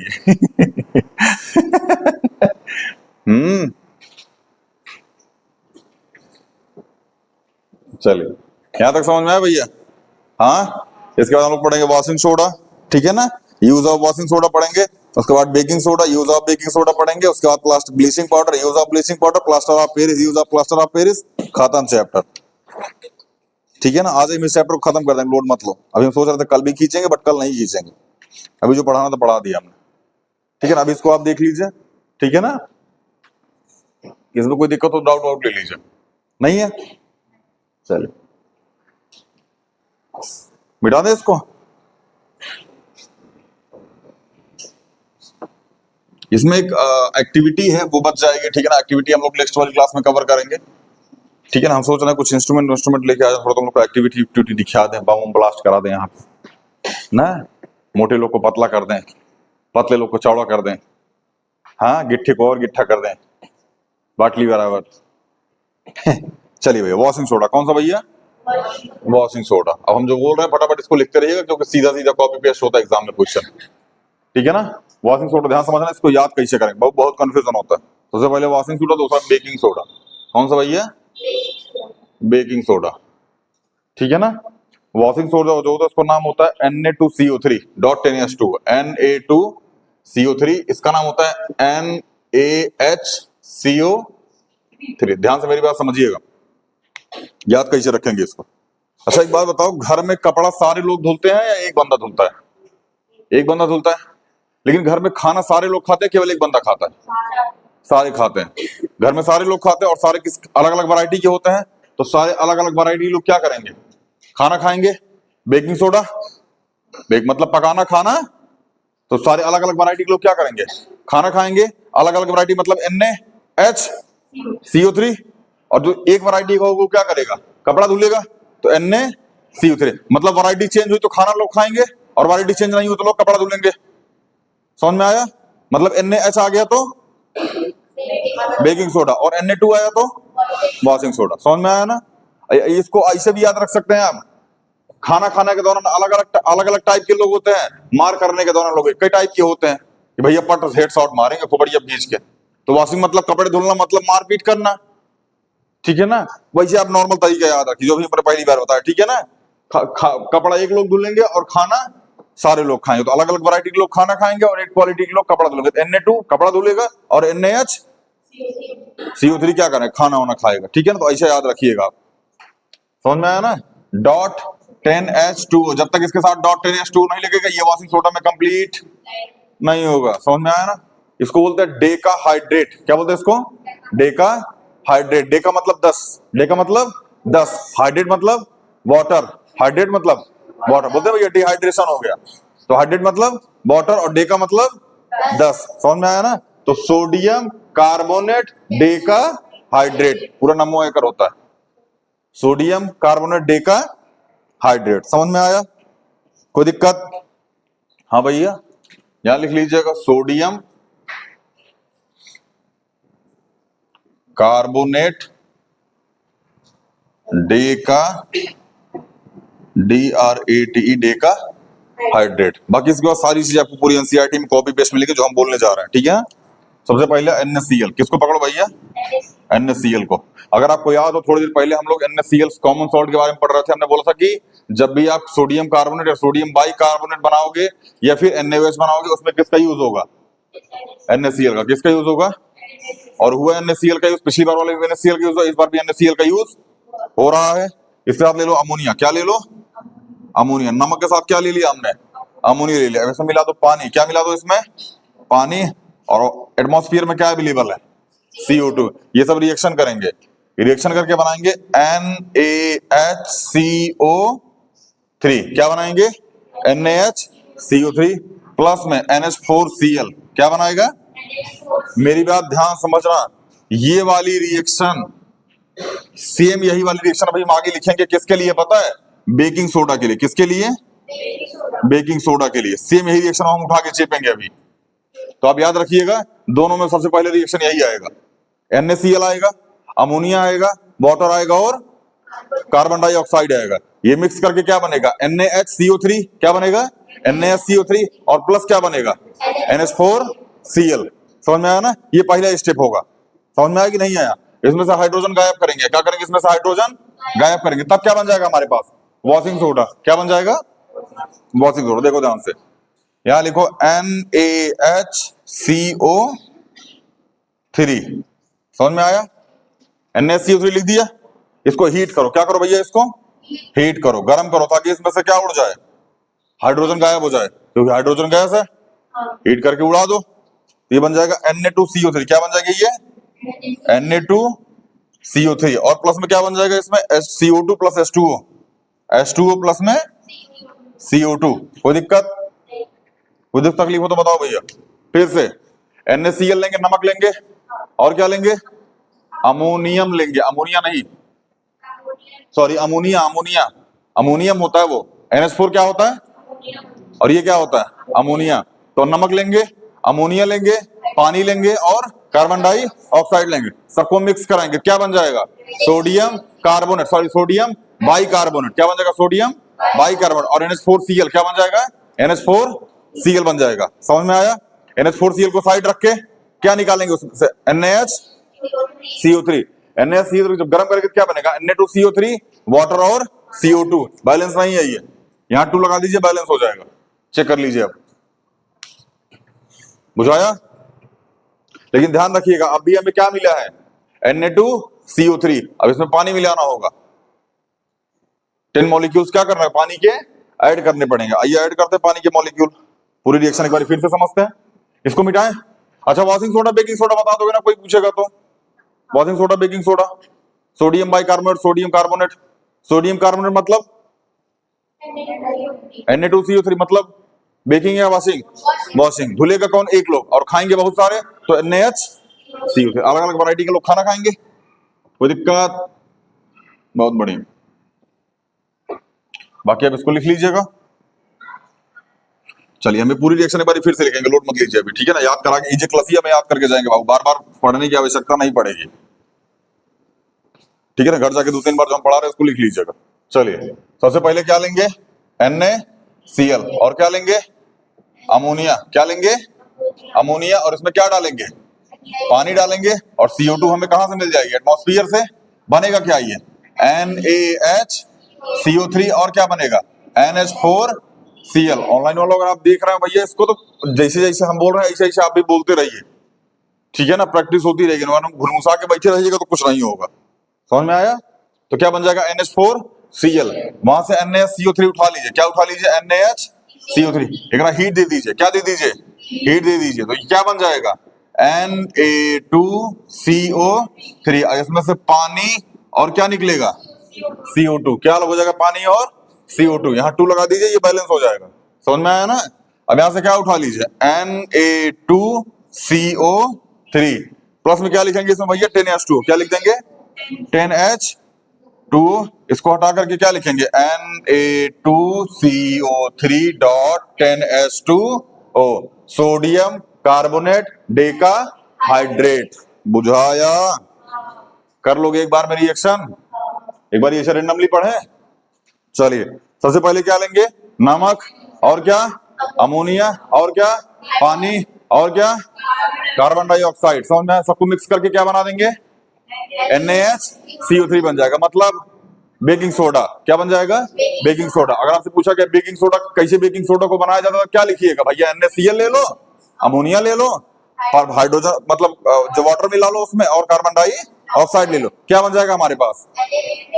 चलिए यहां तक समझ में आया भैया? हाँ, इसके बाद हम लोग पढ़ेंगे वॉशिंग सोडा, ठीक है ना। यूज ऑफ वॉशिंग सोडा पढ़ेंगे, उसके बाद baking soda, use of baking soda पढ़ेंगे, उसके बाद plastic bleaching powder, use of bleaching powder, plaster of Paris, use of plaster of Paris. खत्म चैप्टर, ठीक है ना। आज हम इस चैप्टर को खत्म कर देंगे, लोड मत लो। अभी हम सोच रहे थे कल भी खींचेंगे, बट कल नहीं खींचेंगे। अभी जो पढ़ाना था पढ़ा दिया हमने, ठीक है ना। अभी इसको आप देख लीजिए, ठीक है ना। इसमें कोई दिक्कत हो डाउट वाउट ले लीजिए, नहीं है? चलिए मिटा दे इसको। इसमें एक एक्टिविटी है, वो बच जाएगी, ठीक है ना। एक्टिविटी हम लोग नेक्स्ट वाली क्लास में कवर करेंगे, ठीक है ना। हम सोच रहे हैं कुछ इंस्ट्रूमेंट लेके आ जाए, थोड़ा तुम लोग को एक्टिविटी दिखा दें, बम ब्लास्ट करा दें यहाँ पे ना। मोटे लोग को पतला कर दें, पतले लोग को चौड़ा कर दें, हाँ, गिट्ठे को और गिट्ठा कर दें, बाटली बराबर। चलिए भैया, वॉशिंग सोडा कौन सा भैया? Washing soda. अब हम जो बोल रहे हैं फटाफट इसको लिखते रहिएगा, क्योंकि सीधा सीधा कॉपी पेस्ट होता है एग्जाम में क्वेश्चन, ठीक है ना। वॉशिंग सोडा ध्यान समझना, इसको याद कैसे करेंगे, बहुत कंफ्यूजन होता है। सबसे पहले वॉशिंग सोडा, दूसरा बेकिंग सोडा। कौन सा भैया? बेकिंग सोडा, ठीक है ना। वॉशिंग सोडा जो होता है उसका नाम होता है Na2CO3 डॉट 10S2 Na2CO3, इसका नाम होता है NaHCO3। ध्यान से मेरी बात समझिएगा, याद कैसे रखेंगे इसको। अच्छा एक बात बताओ, घर में कपड़ा सारे लोग धुलते हैं या एक बंदा धुलता है? एक बंदा धुलता है। लेकिन घर में खाना सारे लोग खाते हैं, केवल एक बंदा खाता है? सारे खाते हैं। घर में सारे लोग खाते हैं, और सारे किस अलग अलग वैरायटी के होते हैं, तो सारे अलग अलग वैरायटी लोग क्या करेंगे? खाना खाएंगे। बेकिंग सोडा, बेक मतलब पकाना खाना, तो सारे अलग अलग वैरायटी के लोग क्या करेंगे? खाना खाएंगे। अलग अलग वैरायटी मतलब NaHCO3, और जो एक वैरायटी का वो क्या करेगा? कपड़ा धुलेगा, तो NaCO3। मतलब वैरायटी चेंज हुई तो खाना लोग खाएंगे, और वैरायटी चेंज नहीं हुई तो लोग कपड़ा धुलेंगे। समझ में आया? मतलब NaH आ गया तो बेकिंग सोडा, और Na2 आया तो वॉशिंग सोडा। समझ में आया ना? इसको ऐसे भी याद रख सकते हैं आप, खाना खाने के दौरान अलग अलग टाइप के लोग होते हैं, मार करने के दौरान लोग कई टाइप के होते हैं कि भैया पट हेड शॉट मारेंगे खोपड़िया खींच के, तो वॉशिंग मतलब कपड़े धुलना, मतलब मारपीट करना, ठीक है ना। वैसे आप नॉर्मल तरीका याद रखिए जो भी मैंने पहली बार बताया, ठीक है ना। कपड़ा एक लोग धुलेंगे और खाना सारे लोग खाएंगे, तो अलग अलग वैरायटी के लोग खाना खाएंगे और एक क्वालिटी के लोग कपड़ा धुलेंगे। Na2 कपड़ा धुलेगा और NaHCO3 क्या करेगा, खाना वाना खाएगा। ठीक है ना, तो ऐसे याद रखिएगा आप। समझ में आया ना। डॉट 10H2O, जब तक इसके साथ डॉट 10H2O नहीं लगेगा ये वॉशिंग सोडा में कंप्लीट नहीं होगा। समझ में आया ना। इसको बोलते हैं डेका हाइड्रेट। क्या बोलते हैं इसको, डेका हाइड्रेट। डेका मतलब 10, डेका मतलब 10, हाइड्रेट मतलब वाटर, हाइड्रेट मतलब वाटर। बोलते हैं भैया डिहाइड्रेशन हो गया, तो हाइड्रेट मतलब वाटर और डेका मतलब 10। समझ में आया ना। तो सोडियम कार्बोनेट डेका हाइड्रेट पूरा नमो एकर होता है, सोडियम कार्बोनेट डेका हाइड्रेट। समझ में आया, कोई दिक्कत? हाँ भैया, यहां लिख लीजिएगा sodium carbonate Deka, DRATE Deka hydrate. बाकी इसके बाद सारी चीजें आपको पूरी एनसीईआरटी में कॉपी पेस्ट मिलेगी जो हम बोलने जा रहे हैं। ठीक है, सबसे पहले NaCl, किसको पकड़ो भैया, NaCl को। अगर आपको याद हो थोड़ी देर पहले हम लोग NaCl कॉमन सॉल्ट के बारे में पढ़ रहे थे। हमने बोला था कि जब भी आप सोडियम कार्बोनेट या सोडियम बाई कार्बोनेट बनाओगे या फिर NaOH बनाओगे, उसमें किसका यूज होगा, NaCl का। किसका यूज होगा, और हुआ NaCl का यूज, पिछली बार वाले NaCl का यूज हुआ, इस बार भी NaCl का यूज हो रहा है। इसके साथ ले लो अमोनिया। क्या ले लो, अमोनिया। नमक के साथ क्या ले लिया हमने, अमोनिया ले लिया। इसमें मिला दो पानी। क्या मिला दो इसमें, पानी। और एटमॉस्फेयर में क्या अवेलेबल है, CO2। ये सब रिएक्शन करेंगे, रिएक्शन करके बनाएंगे NaHCO3। क्या बनाएंगे, NaHCO3 प्लस में NH4Cl। क्या बनाएगा, मेरी बात ध्यान समझना, ये वाली रिएक्शन सेम यही वाली रिएक्शन अभी हम आगे लिखेंगे। किसके लिए पता है, बेकिंग सोडा के लिए। किसके लिए, बेकिंग सोडा के लिए। सेम यही रिएक्शन हम उठा के चेपेंगे अभी। तो आप याद रखिएगा, दोनों में सबसे पहले रिएक्शन यही आएगा, NaCl आएगा, अमोनिया आएगा, वाटर आएगा और कार्बन डाइऑक्साइड आएगा। ये मिक्स करके क्या बनेगा, NaHCO3। क्या बनेगा, NaHCO3 और प्लस क्या बनेगा, NH4Cl। समझ में आया ना, ये पहला स्टेप होगा। समझ में आया कि नहीं आया। इसमें से हाइड्रोजन गायब करेंगे। क्या करेंगे, इसमें से हाइड्रोजन गायब करेंगे, तब क्या बन जाएगा हमारे पास, वॉशिंग सोडा। क्या बन जाएगा, वॉशिंग सोडा। देखो ध्यान से, यहां लिखो NaHCO3। समझ में आया, NaCO3 लिख दिया। इसको हीट करो। क्या करो भैया, इसको हीट करो, गर्म करो, ताकि इसमें से क्या उड़ जाए, हाइड्रोजन गायब हो जाए, क्योंकि हाइड्रोजन गैस है। हीट करके उड़ा दो, ये बन जाएगा Na2CO3। क्या बन जाएगा ये, Na2CO3 और प्लस में क्या बन जाएगा इसमें, CO2 plus H2O, H2O plus में CO2। कोई दिक्कत, कोई तकलीफ हो तो बताओ भैया। फिर से NaCl लेंगे, नमक लेंगे और क्या लेंगे, अमोनियम लेंगे। अमोनिया नहीं, सॉरी अमोनिया, अमोनिया, अमोनियम होता है वो। NH4 क्या होता है, और ये क्या होता है, अमोनिया। तो नमक लेंगे, अमोनिया लेंगे, पानी लेंगे और कार्बन डाइऑक्साइड लेंगे, सबको मिक्स कराएंगे। क्या बन जाएगा, sodium carbonate, sorry sodium by carbonate. क्या बन जाएगा, सोडियम बाई कार्बोनेट। और NH4Cl क्या बन जाएगा, NH4Cl बन जाएगा। समझ में आया। NH4Cl को साइड रख के क्या निकालेंगे उसमें से, NaHCO3। NaHCO3 जब गर्म करके क्या बनेगा, Na2CO3, वाटर और CO2। बैलेंस नहीं है ये, यहां 2 लगा दीजिए, बैलेंस हो जाएगा। चेक कर लीजिए अब, बुझाया। लेकिन ध्यान रखिएगा, अब भी हमें क्या मिला है, Na2CO3। अब इसमें पानी मिलाना होगा। 10 मॉलिक्यूल्स क्या करना है, पानी के ऐड करने पड़ेंगे। आइए ऐड करते हैं पानी के मॉलिक्यूल। पूरी रिएक्शन एक बार फिर से समझते हैं। इसको मिटाएं। अच्छा, वॉशिंग सोडा बेकिंग सोडा बता दोगे ना, कोई पूछेगा तो। Washing soda baking soda, sodium bicarbonate, sodium carbonate. Sodium carbonate मतलब Na2CO3 मतलब बेकिंग या वॉशिंग, वॉशिंग। धुलेगा कौन, एक लोग, और खाएंगे बहुत सारे, तो NaHCO3। अलग अलग वैरायटी के लोग खाना खाएंगे, कोई दिक्कत, बहुत बढ़िया। बाकी आप इसको लिख लीजिएगा। चलिए हमें पूरी रिएक्शन एक बार फिर से लिखेंगे, लोड मत लीजिए अभी, ठीक है ना। याद करा के इजेक्लसिया में याद करके जाएंगे बाबू, बार बार पढ़ने की आवश्यकता नहीं पड़ेगी, ठीक है ना। घर जाके 2-3 बार जो हम पढ़ा रहे हैं उसको लिख लीजिएगा। चलिए सबसे पहले क्या लेंगे, NaCl और क्या लेंगे, अमोनिया। क्या लेंगे, अमोनिया, और इसमें क्या डालेंगे, पानी डालेंगे। और CO2 हमें कहां से मिल जाएगी, एटमॉस्फेयर से। बनेगा क्या ये, NaHCO3 और क्या बनेगा, NH4 Cl। ऑनलाइन वालों अगर आप देख रहे हैं भैया इसको, तो जैसे जैसे हम बोल रहे हैं ऐसे ऐसे आप भी बोलते रहिए, ठीक है ना, प्रैक्टिस होती रहेगी, वरना घुरमुसा के बैठे रहिएगा तो कुछ नहीं होगा। समझ में आया? तो क्या बन जाएगा NH4Cl, वहां से NaCO3 उठा लीजिए, क्या उठा लीजिए NaCO3, एक हीट दे दीजिए, क्या दे दीजिए, हीट दे दीजिए, तो ये क्या बन जाएगा Na2CO3, इसमें से पानी और क्या निकलेगा CO2, क्या अलग हो जाएगा, पानी और CO2, यहाँ 2 लगा दीजिए, ये बैलेंस हो जाएगा। समझ में आया ना? अब यहां से क्या उठा लीजिए Na2CO3, प्लस में क्या लिखेंगे इसमें भैया 10H2, क्या लिख देंगे 10H2, इसको हटा करके क्या लिखेंगे Na2CO3 dot 10H2O, sodium carbonate decahydrate. बुझाया? कर लोगे एक बार में रिएक्शन, एक बार ये रेंडमली पढ़े। चलिए सबसे पहले क्या लेंगे, नमक, और क्या अमोनिया, और क्या पानी, और क्या कार्बन डाइऑक्साइड। समझ में? सबको मिक्स करके क्या बना देंगे NaCO3 बन जाएगा, मतलब बेकिंग सोडा। क्या बन जाएगा बेकिंग सोडा। अगर आपसे पूछा गया बेकिंग सोडा कैसे बेकिंग सोडा को बनाया जाता है, तो क्या लिखिएगा भैया NaCl ले लो, अमोनिया ले लो, और हाइड्रोजन मतलब जो वाटर मिला लो उसमें, और कार्बन डाइऑक्साइड ले लो, क्या बन जाएगा हमारे पास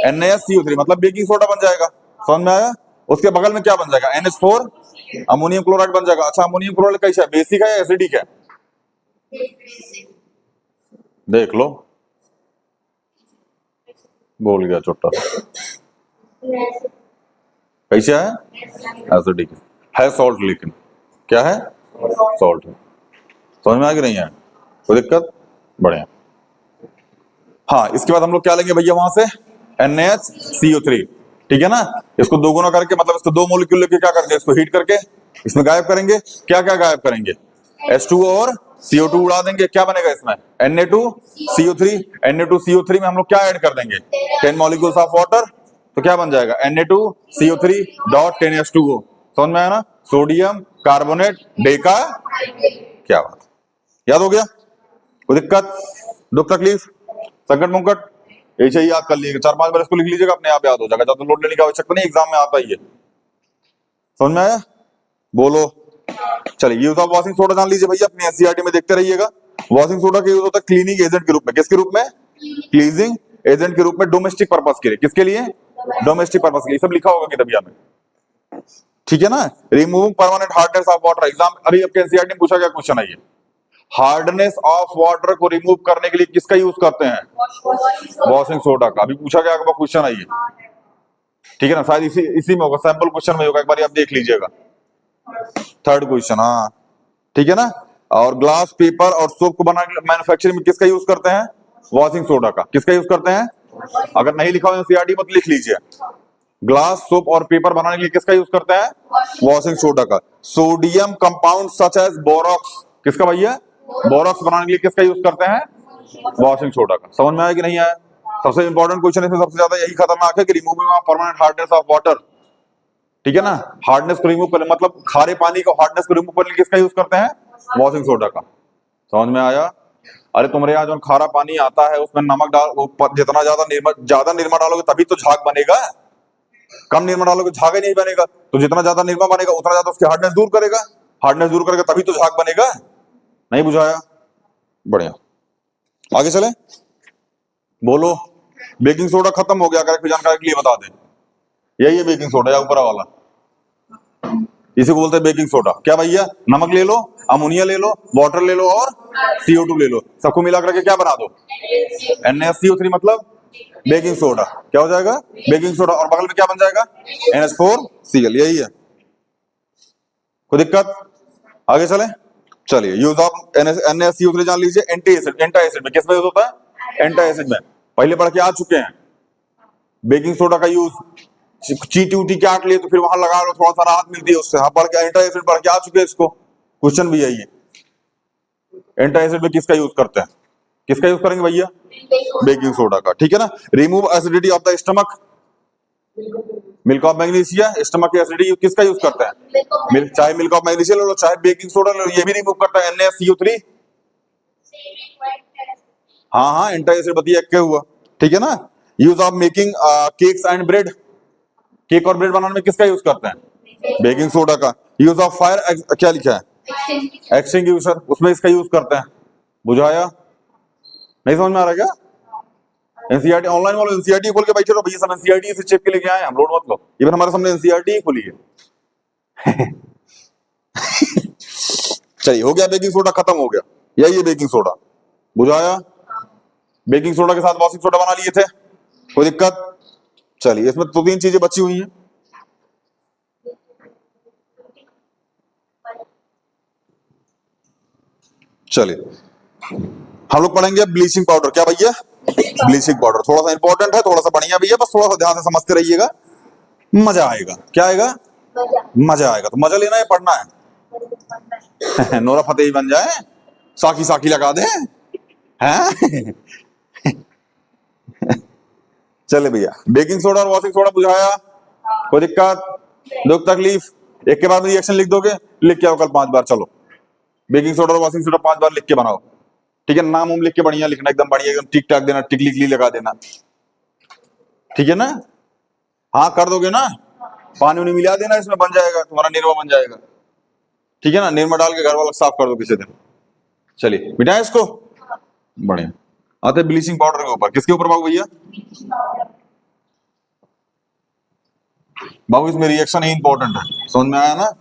NaCO3, मतलब बेकिंग सोडा बन जाएगा। समझ में आया? उसके बगल में क्या बन जाएगा NH4 अमोनियम क्लोराइड बन जाएगा। अच्छा अमोनियम क्लोराइड कैसा है, बेसिक है या एसिडिक है, देख लो, बोल गया छोटा, कैसा है एसिडिक है सॉल्ट, लेकिन क्या है सॉल्ट है। समझ में आ गई नहीं है, कोई दिक्कत, बढ़िया। हाँ इसके बाद हम लोग क्या लेंगे भैया वहां से NaCO3, ठीक है ना, इसको दो गुना करके, मतलब इसको 2 मोलिक्यूल लेके क्या करेंगे, इसको हीट करके इसमें गायब करेंगे। क्या क्या गायब करेंगे, H2O और CO2 उड़ा देंगे, क्या बनेगा इसमें Na2CO3। Na2CO3 में हम लोग क्या ऐड कर देंगे 10 मॉलिक्यूल्स ऑफ वाटर, तो क्या बन जाएगा Na2CO3 डॉट 10H2O। समझ में आया ना, सोडियम कार्बोनेट डेका, क्या बात, याद हो गया, कोई दिक्कत दुख तकलीफ संकट मुंकट, ऐसे ही याद कर लीजिएगा, 4-5 बार इसको लिख लीजिएगा, अपने आप याद हो जाएगा, ज्यादा लोड लेने की आवश्यकता नहीं, एग्जाम में आता ही है। समझ में आया, बोलो। चलिए यूज ऑफ वॉशिंग सोडा जान लीजिए भैया, अपनी एनसीईआरटी में देखते रहिएगा। वॉशिंग सोडा का यूज होता है क्लीनिंग एजेंट के रूप में, किसके रूप में क्लीजिंग एजेंट के रूप में, डोमेस्टिक पर्पस के लिए, किसके लिए डोमेस्टिक पर्पस के लिए, सब लिखा होगा किताबिया में, ठीक है ना। Removing permanent hardness of water, exam अभी आपके एनसीईआरटी में पूछा गया क्वेश्चन है ये, हार्डनेस ऑफ वाटर को रिमूव करने के लिए किसका यूज करते हैं वॉशिंग सोडा का, अभी पूछा गया क्वेश्चन है ये, ठीक है ना, शायद इसी में होगा, सैंपल क्वेश्चन में होगा, एक बार आप देख लीजिएगा, 3rd क्वेश्चन, हाँ ठीक है ना। और ग्लास पेपर और सोप को बनाने मैन्युफैक्चरिंग में किसका यूज करते हैं वॉशिंग सोडा का, किसका यूज करते हैं, अगर नहीं लिखा हो एनसीईआरटी मत लिख लीजिए, ग्लास सोप और पेपर बनाने के लिए किसका यूज करते हैं वॉशिंग सोडा का। सोडियम कंपाउंड सच एज बोरॉक्स, किसका भैया बोरॉक्स बनाने के लिए किसका यूज करते हैं वॉशिंग सोडा का। समझ में आया कि नहीं आया, सबसे इंपॉर्टेंट क्वेश्चन इसमें सबसे ज्यादा यही खतरनाक है कि removing of permanent hardness of water, ठीक है ना, हार्डनेस को रिमूव करने मतलब खारे पानी को हार्डनेस को रिमूव करने के लिए किसका यूज करते हैं वॉशिंग सोडा का। समझ में आया, अरे तुम्हारे यहाँ जो खारा पानी आता है उसमें नमक डाल, जितना ज्यादा निरमा डालोगे तभी तो झाग बनेगा, कम निरमा डालोगे झाग ही नहीं बनेगा, तो जितना ज्यादा निरमा बनेगा उतना ज्यादा उसकी हार्डनेस दूर करेगा, हार्डनेस दूर करेगा तभी तो झाग बनेगा। नहीं बुझाया, बढ़िया, आगे चले, बोलो। बेकिंग सोडा खत्म हो गया, अगर जानकारी के लिए बता दें, यही है बेकिंग सोडा या ऊपर वाला, इसी को बोलते हैं बेकिंग सोडा। क्या भैया, नमक ले लो, अमोनिया ले लो, वाटर ले लो और CO2 ले लो, सबको मिला करके क्या बना दो NaCO3, मतलब बेकिंग सोडा, क्या हो जाएगा बेकिंग सोडा, और बगल में क्या बन जाएगा NH4Cl, यही है, कोई दिक्कत, आगे चले। चलिए यूज ऑफ NaCO3 जान लीजिए, एंटी एसिड में किस में यूज होता है एंटी एसिड में, पहले पढ़ के आ चुके हैं बेकिंग सोडा का यूज, चीटी उटी काट लिए तो फिर वहां लगा लो, थोड़ा सा राहत मिलती है उससे, हाँ पढ़ के एंटी एसिड पढ़ के आ चुके हैं, इसको क्वेश्चन भी यही है, एंटी एसिड में किसका यूज करते हैं, किसका यूज करेंगे भैया बेकिंग सोडा का, ठीक है ना। Remove acidity of the stomach, milk of magnesia, stomach की एसिडिटी किसका यूज करते हैं चाहे मिल्क ऑफ मैग्नीशिया ले लो चाहे बेकिंग सोडा ले लो, ये भी रिमूव करता है NaCO3, हाँ हाँ एंटी एसिड बताइए क्या हुआ, ठीक है ना। Use of making cakes and bread, cake और ब्रेड बनाने में किसका यूज करते हैं बेकिंग सोडा का यूज ऑफ फायर क्या लिखा है? एक्सटिंग्विशर, उसमें इसका यूज करते हैं। बुझाया? नहीं समझ में आ रहा क्या? एनसीईआरटी ऑनलाइन वालों एनसीईआरटी खोल के बैठे रहो भैया, सब एनसीईआरटी से चिप के लेके आए हम, लोड मत लो। इवन हमारे सामने एनसीईआरटी ही खुली है। चलिए, हो गया बेकिंग सोडा, खत्म हो गया। यही है बेकिंग सोडा। बुझाया? बेकिंग सोडा के साथ वॉशिंग सोडा बना लिए थे, कोई दिक्कत? चलिए, इसमें तो 3 चीजें बची हुई हैं। चलिए, हम लोग पढ़ेंगे ब्लीचिंग पाउडर। क्या भैया? ब्लीचिंग पाउडर थोड़ा सा इंपॉर्टेंट है, थोड़ा सा बढ़िया भी है, बस थोड़ा सा ध्यान से समझते रहिएगा, मजा आएगा। क्या आएगा? मजा आएगा। तो मजा लेना है, पढ़ना है। नोरा फतेही बन जाए, साकी साकी लगा दे, हैं? चले भैया, बेकिंग सोडा और वॉशिंग सोडा बुझाया, कोई दिक्कत, दुख तकलीफ? एक के बाद में रिएक्शन लिख दोगे, लिख के आओ कल 5 बार। चलो, बेकिंग सोडा और वॉशिंग सोडा 5 बार लिख के बनाओ, ठीक है? नाम उम लिख के बढ़िया लिखना, एकदम बढ़िया, एकदम टिक टाक देना, टिकली टिकली लगा देना, ठीक है ना? हाँ कर दोगे ना? पानी उनी मिला देना, इसमें बन जाएगा, तुम्हारा निरमा बन जाएगा, ठीक है ना? निरमा डाल के घर वाला साफ कर दो किसी दिन। चलिए, मिटाएं इसको, बढ़िया। आते ब्लीचिंग पाउडर के ऊपर, किसके ऊपर बाबू भैया? बाबू इसमें रिएक्शन ही इंपॉर्टेंट है, समझ में आया ना?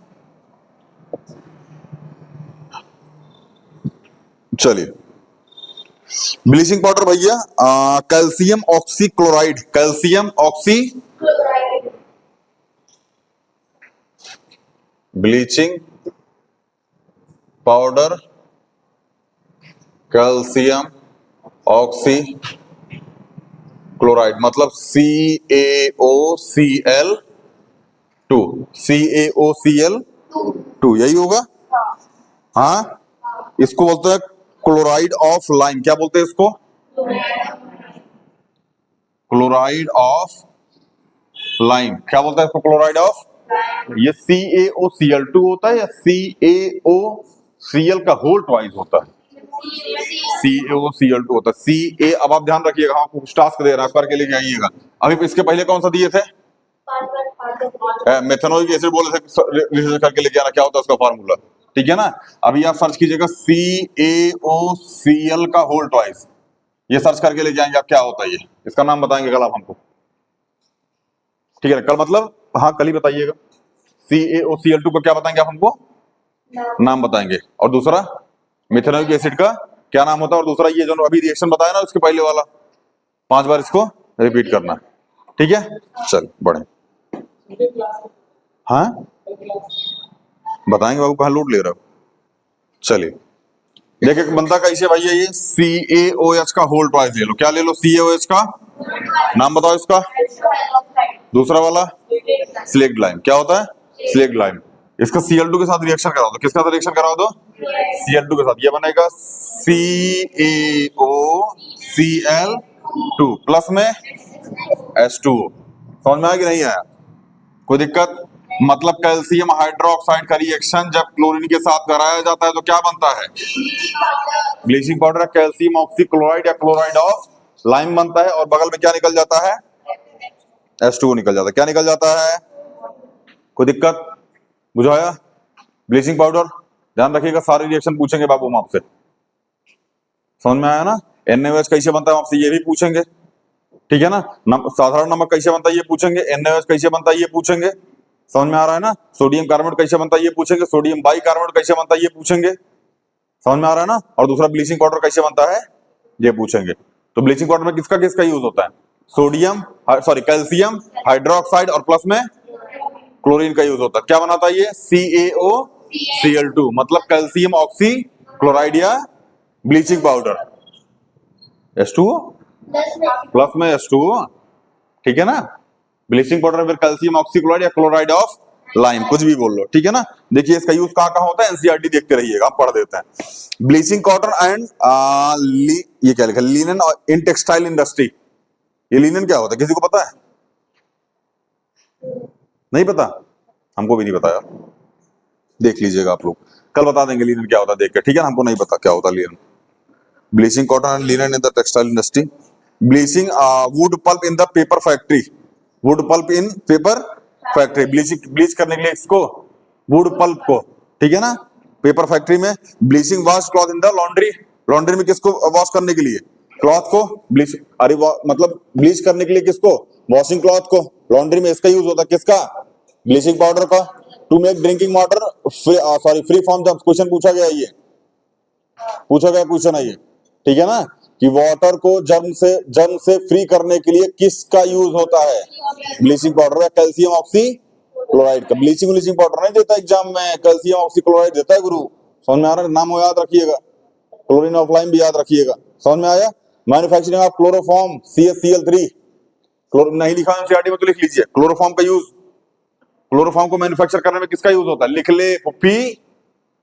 चलिए, ब्लीचिंग पाउडर भैया, calcium oxy chloride, calcium oxy bleaching powder, calcium oxy chloride, मतलब CaOCl2, CaOCl2 यही होगा। हाँ, इसको बोलते हैं क्लोराइड ऑफ लाइम। क्या बोलते हैं इसको? Chloride of lime. क्या बोलता है इसको? Chloride of. ये CaOCl2 होता है या CaOCl का होल ट्वाइस होता है? CaOCl2 होता है। Ca, अब आप ध्यान रखिएगा, हाँ कुछ टास्क दे रहा है, करके लेके आइएगा। अभी इसके पहले कौन सा दिए थे? मेथनोइक एसिड बोले थे, रिसर्च करके लेके आना क्या होता है उसका फार्मूला, ठीक है ना? अभी आप सर्च कीजिएगा CaOCl का होल ट्वाइस, ये सर्च करके लेके आएंगे आप, क्या होता है ये, इसका नाम बताएंगे कल आप हमको, ठीक है? कल मतलब हाँ कल ही बताइएगा। CaOCl2 को क्या बताएंगे आप हमको? नाम बताएंगे। और दूसरा मेथनोइक एसिड का क्या नाम होता है? और दूसरा ये जो अभी रिएक्शन बताया ना उसके पहले वाला, 5 बार इसको रिपीट करना, ठीक है? चल बढ़े। हाँ बताएंगे बाबू, कहाँ लूट ले रहे हो? चलिए, देखिए बनता कैसे भैया, ये CaOH का होल ट्वाइस ले लो। क्या ले लो? CaOH का नाम बताओ इसका। दूसरा वाला स्लेक्ट लाइम, क्या होता है? Slaked lime. इसका Cl2 के साथ रिएक्शन कराओ, तो किसके साथ रिएक्शन कराओ? दो Cl2 के साथ, ये बनेगा CaOCl2 प्लस में H2O। समझ में आया कि नहीं आया? कोई दिक्कत? मतलब कैल्शियम हाइड्रोक्साइड का रिएक्शन जब क्लोरीन के साथ कराया जाता है तो क्या बनता है? Bleaching powder calcium oxy chloride या क्लोराइड ऑफ लाइम बनता है, और बगल में क्या निकल जाता है? H2O निकल जाता है। क्या निकल जाता है? कोई दिक्कत? बुझाया? ब्लीचिंग पाउडर ध्यान रखिएगा, सारे रिएक्शन पूछेंगे बाबू हम आपसे, समझ में आया ना? NaOH कैसे बनता है आपसे ये भी पूछेंगे, ठीक है ना? साधारण नमक कैसे बनता है ये पूछेंगे, NaOH कैसे बनता है ये पूछेंगे, समझ में आ रहा है ना? सोडियम कार्बोनेट कैसे बनता है ये पूछेंगे, सोडियम बाइकार्बोनेट कैसे बनता है ये पूछेंगे, समझ में आ रहा है ना? और दूसरा ब्लीचिंग पाउडर कैसे बनता है ये पूछेंगे। तो ब्लीचिंग पाउडर में किसका किसका यूज होता है? सोडियम सॉरी कैल्शियम हाइड्रोक्साइड और प्लस में क्लोरीन का यूज होता है। क्या बनाता है ये? CaOCl2, मतलब कैल्शियम ऑक्सी क्लोराइड या ब्लीचिंग पाउडर। H2O प्लस में H2O, ठीक है ना? ब्लीचिंग पाउडर फिर कैल्शियम ऑक्सी क्लोराइड या क्लोराइड ऑफ लाइम, कुछ भी बोल लो, ठीक है ना? देखिए इसका यूज कहाँ कहाँ होता है, एनसीईआरटी देखते रहिएगा, आप पढ़ देते हैं। ब्लीचिंग कॉटन एंड ये क्या लिखा? Linen in textile industry. ये लिनन क्या होता है, किसी को पता है? नहीं पता? हमको भी नहीं पता यार, देख लीजिएगा आप लोग, कल बता देंगे लिनन क्या होता है देख के, ठीक है ना? हमको नहीं पता क्या होता है linen. Bleaching cotton and linen in the textile industry. Bleaching wood pulp in the paper factory, wood pulp in paper factory, bleach करने के लिए इसको वुड पल्प को, ठीक है ना। पेपर फैक्ट्री में bleaching wash cloth in the laundry, laundry में किसको वॉश करने के लिए, क्लॉथ को ब्लीच, अरे मतलब ब्लीच करने के लिए किसको, वॉशिंग क्लॉथ को, लॉन्ड्री में इसका यूज होता है, किसका, ब्लीचिंग पाउडर का। To make drinking water free from germs, question पूछा गया, ये पूछा गया क्वेश्चन है ये, ठीक है ना, कि वाटर को जर्म से फ्री करने के लिए किसका यूज होता है, ब्लीचिंग पाउडर या कैल्शियम ऑक्सी क्लोराइड का। ब्लीचिंग पाउडर नहीं देता एग्जाम में, कैल्शियम ऑक्सी क्लोराइड देता है गुरु, समझ में आ रहा है, नाम याद रखिएगा, क्लोरीन ऑफ लाइम भी याद रखिएगा, समझ में आया। मैन्युफैक्चरिंग ऑफ क्लोरोफॉर्म CaCl3, नहीं लिखा एनसीईआरटी में तो लिख लीजिए, क्लोरोफॉर्म का यूज, क्लोरोफॉर्म को मैन्युफैक्चर करने में किसका यूज होता है, लिख ले पुप्पी,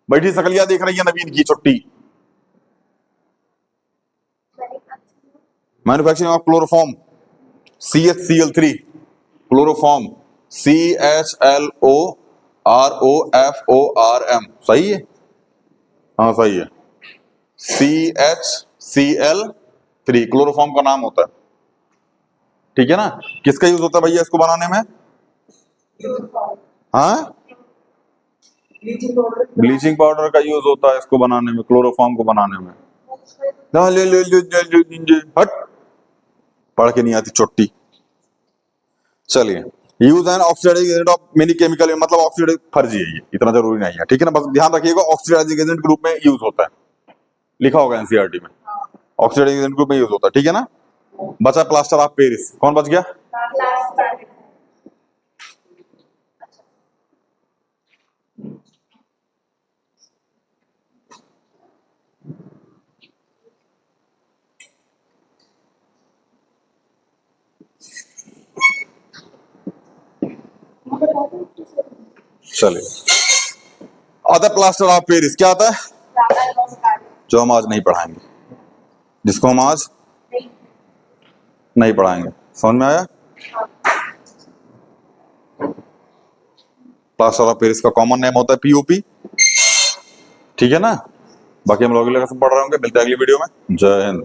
बैठी सकलिया देख रही है नवीन की छुट्टी। Manufacturing of chloroform CaCl3, chloroform CHLOROFORM, सही है, हाँ सही है, CHCl3 क्लोरोफॉर्म का नाम होता है, ठीक है ना। किसका यूज होता है भैया इसको बनाने में, हाँ ब्लीचिंग पाउडर का यूज होता है इसको बनाने में, क्लोरोफॉर्म को बनाने में। हट, पढ़ के नहीं आती चोटी। चलिए, use and oxidising agent of many chemical, मतलब ऑक्सीडाइज फर्जी है ये, इतना जरूरी नहीं है, ठीक है ना, बस ध्यान रखिएगा ऑक्सीडाइजिंग एजेंट के रूप में यूज होता है, लिखा होगा एनसीईआरटी में, ऑक्सीडाइजिंग एजेंट के रूप में यूज होता है, ठीक है ना। बचा प्लास्टर ऑफ पेरिस, कौन बच गया, चलिए। अदर प्लास्टर ऑफ पेरिस क्या आता है, जो हम आज नहीं पढ़ाएंगे, जिसको हम आज नहीं पढ़ाएंगे, समझ में आया। प्लास्टर ऑफ पेरिस का कॉमन नेम होता है POP, ठीक है ना। बाकी हम लोग अगले क्लास में पढ़ रहे होंगे, मिलते हैं अगली वीडियो में, जय हिंद।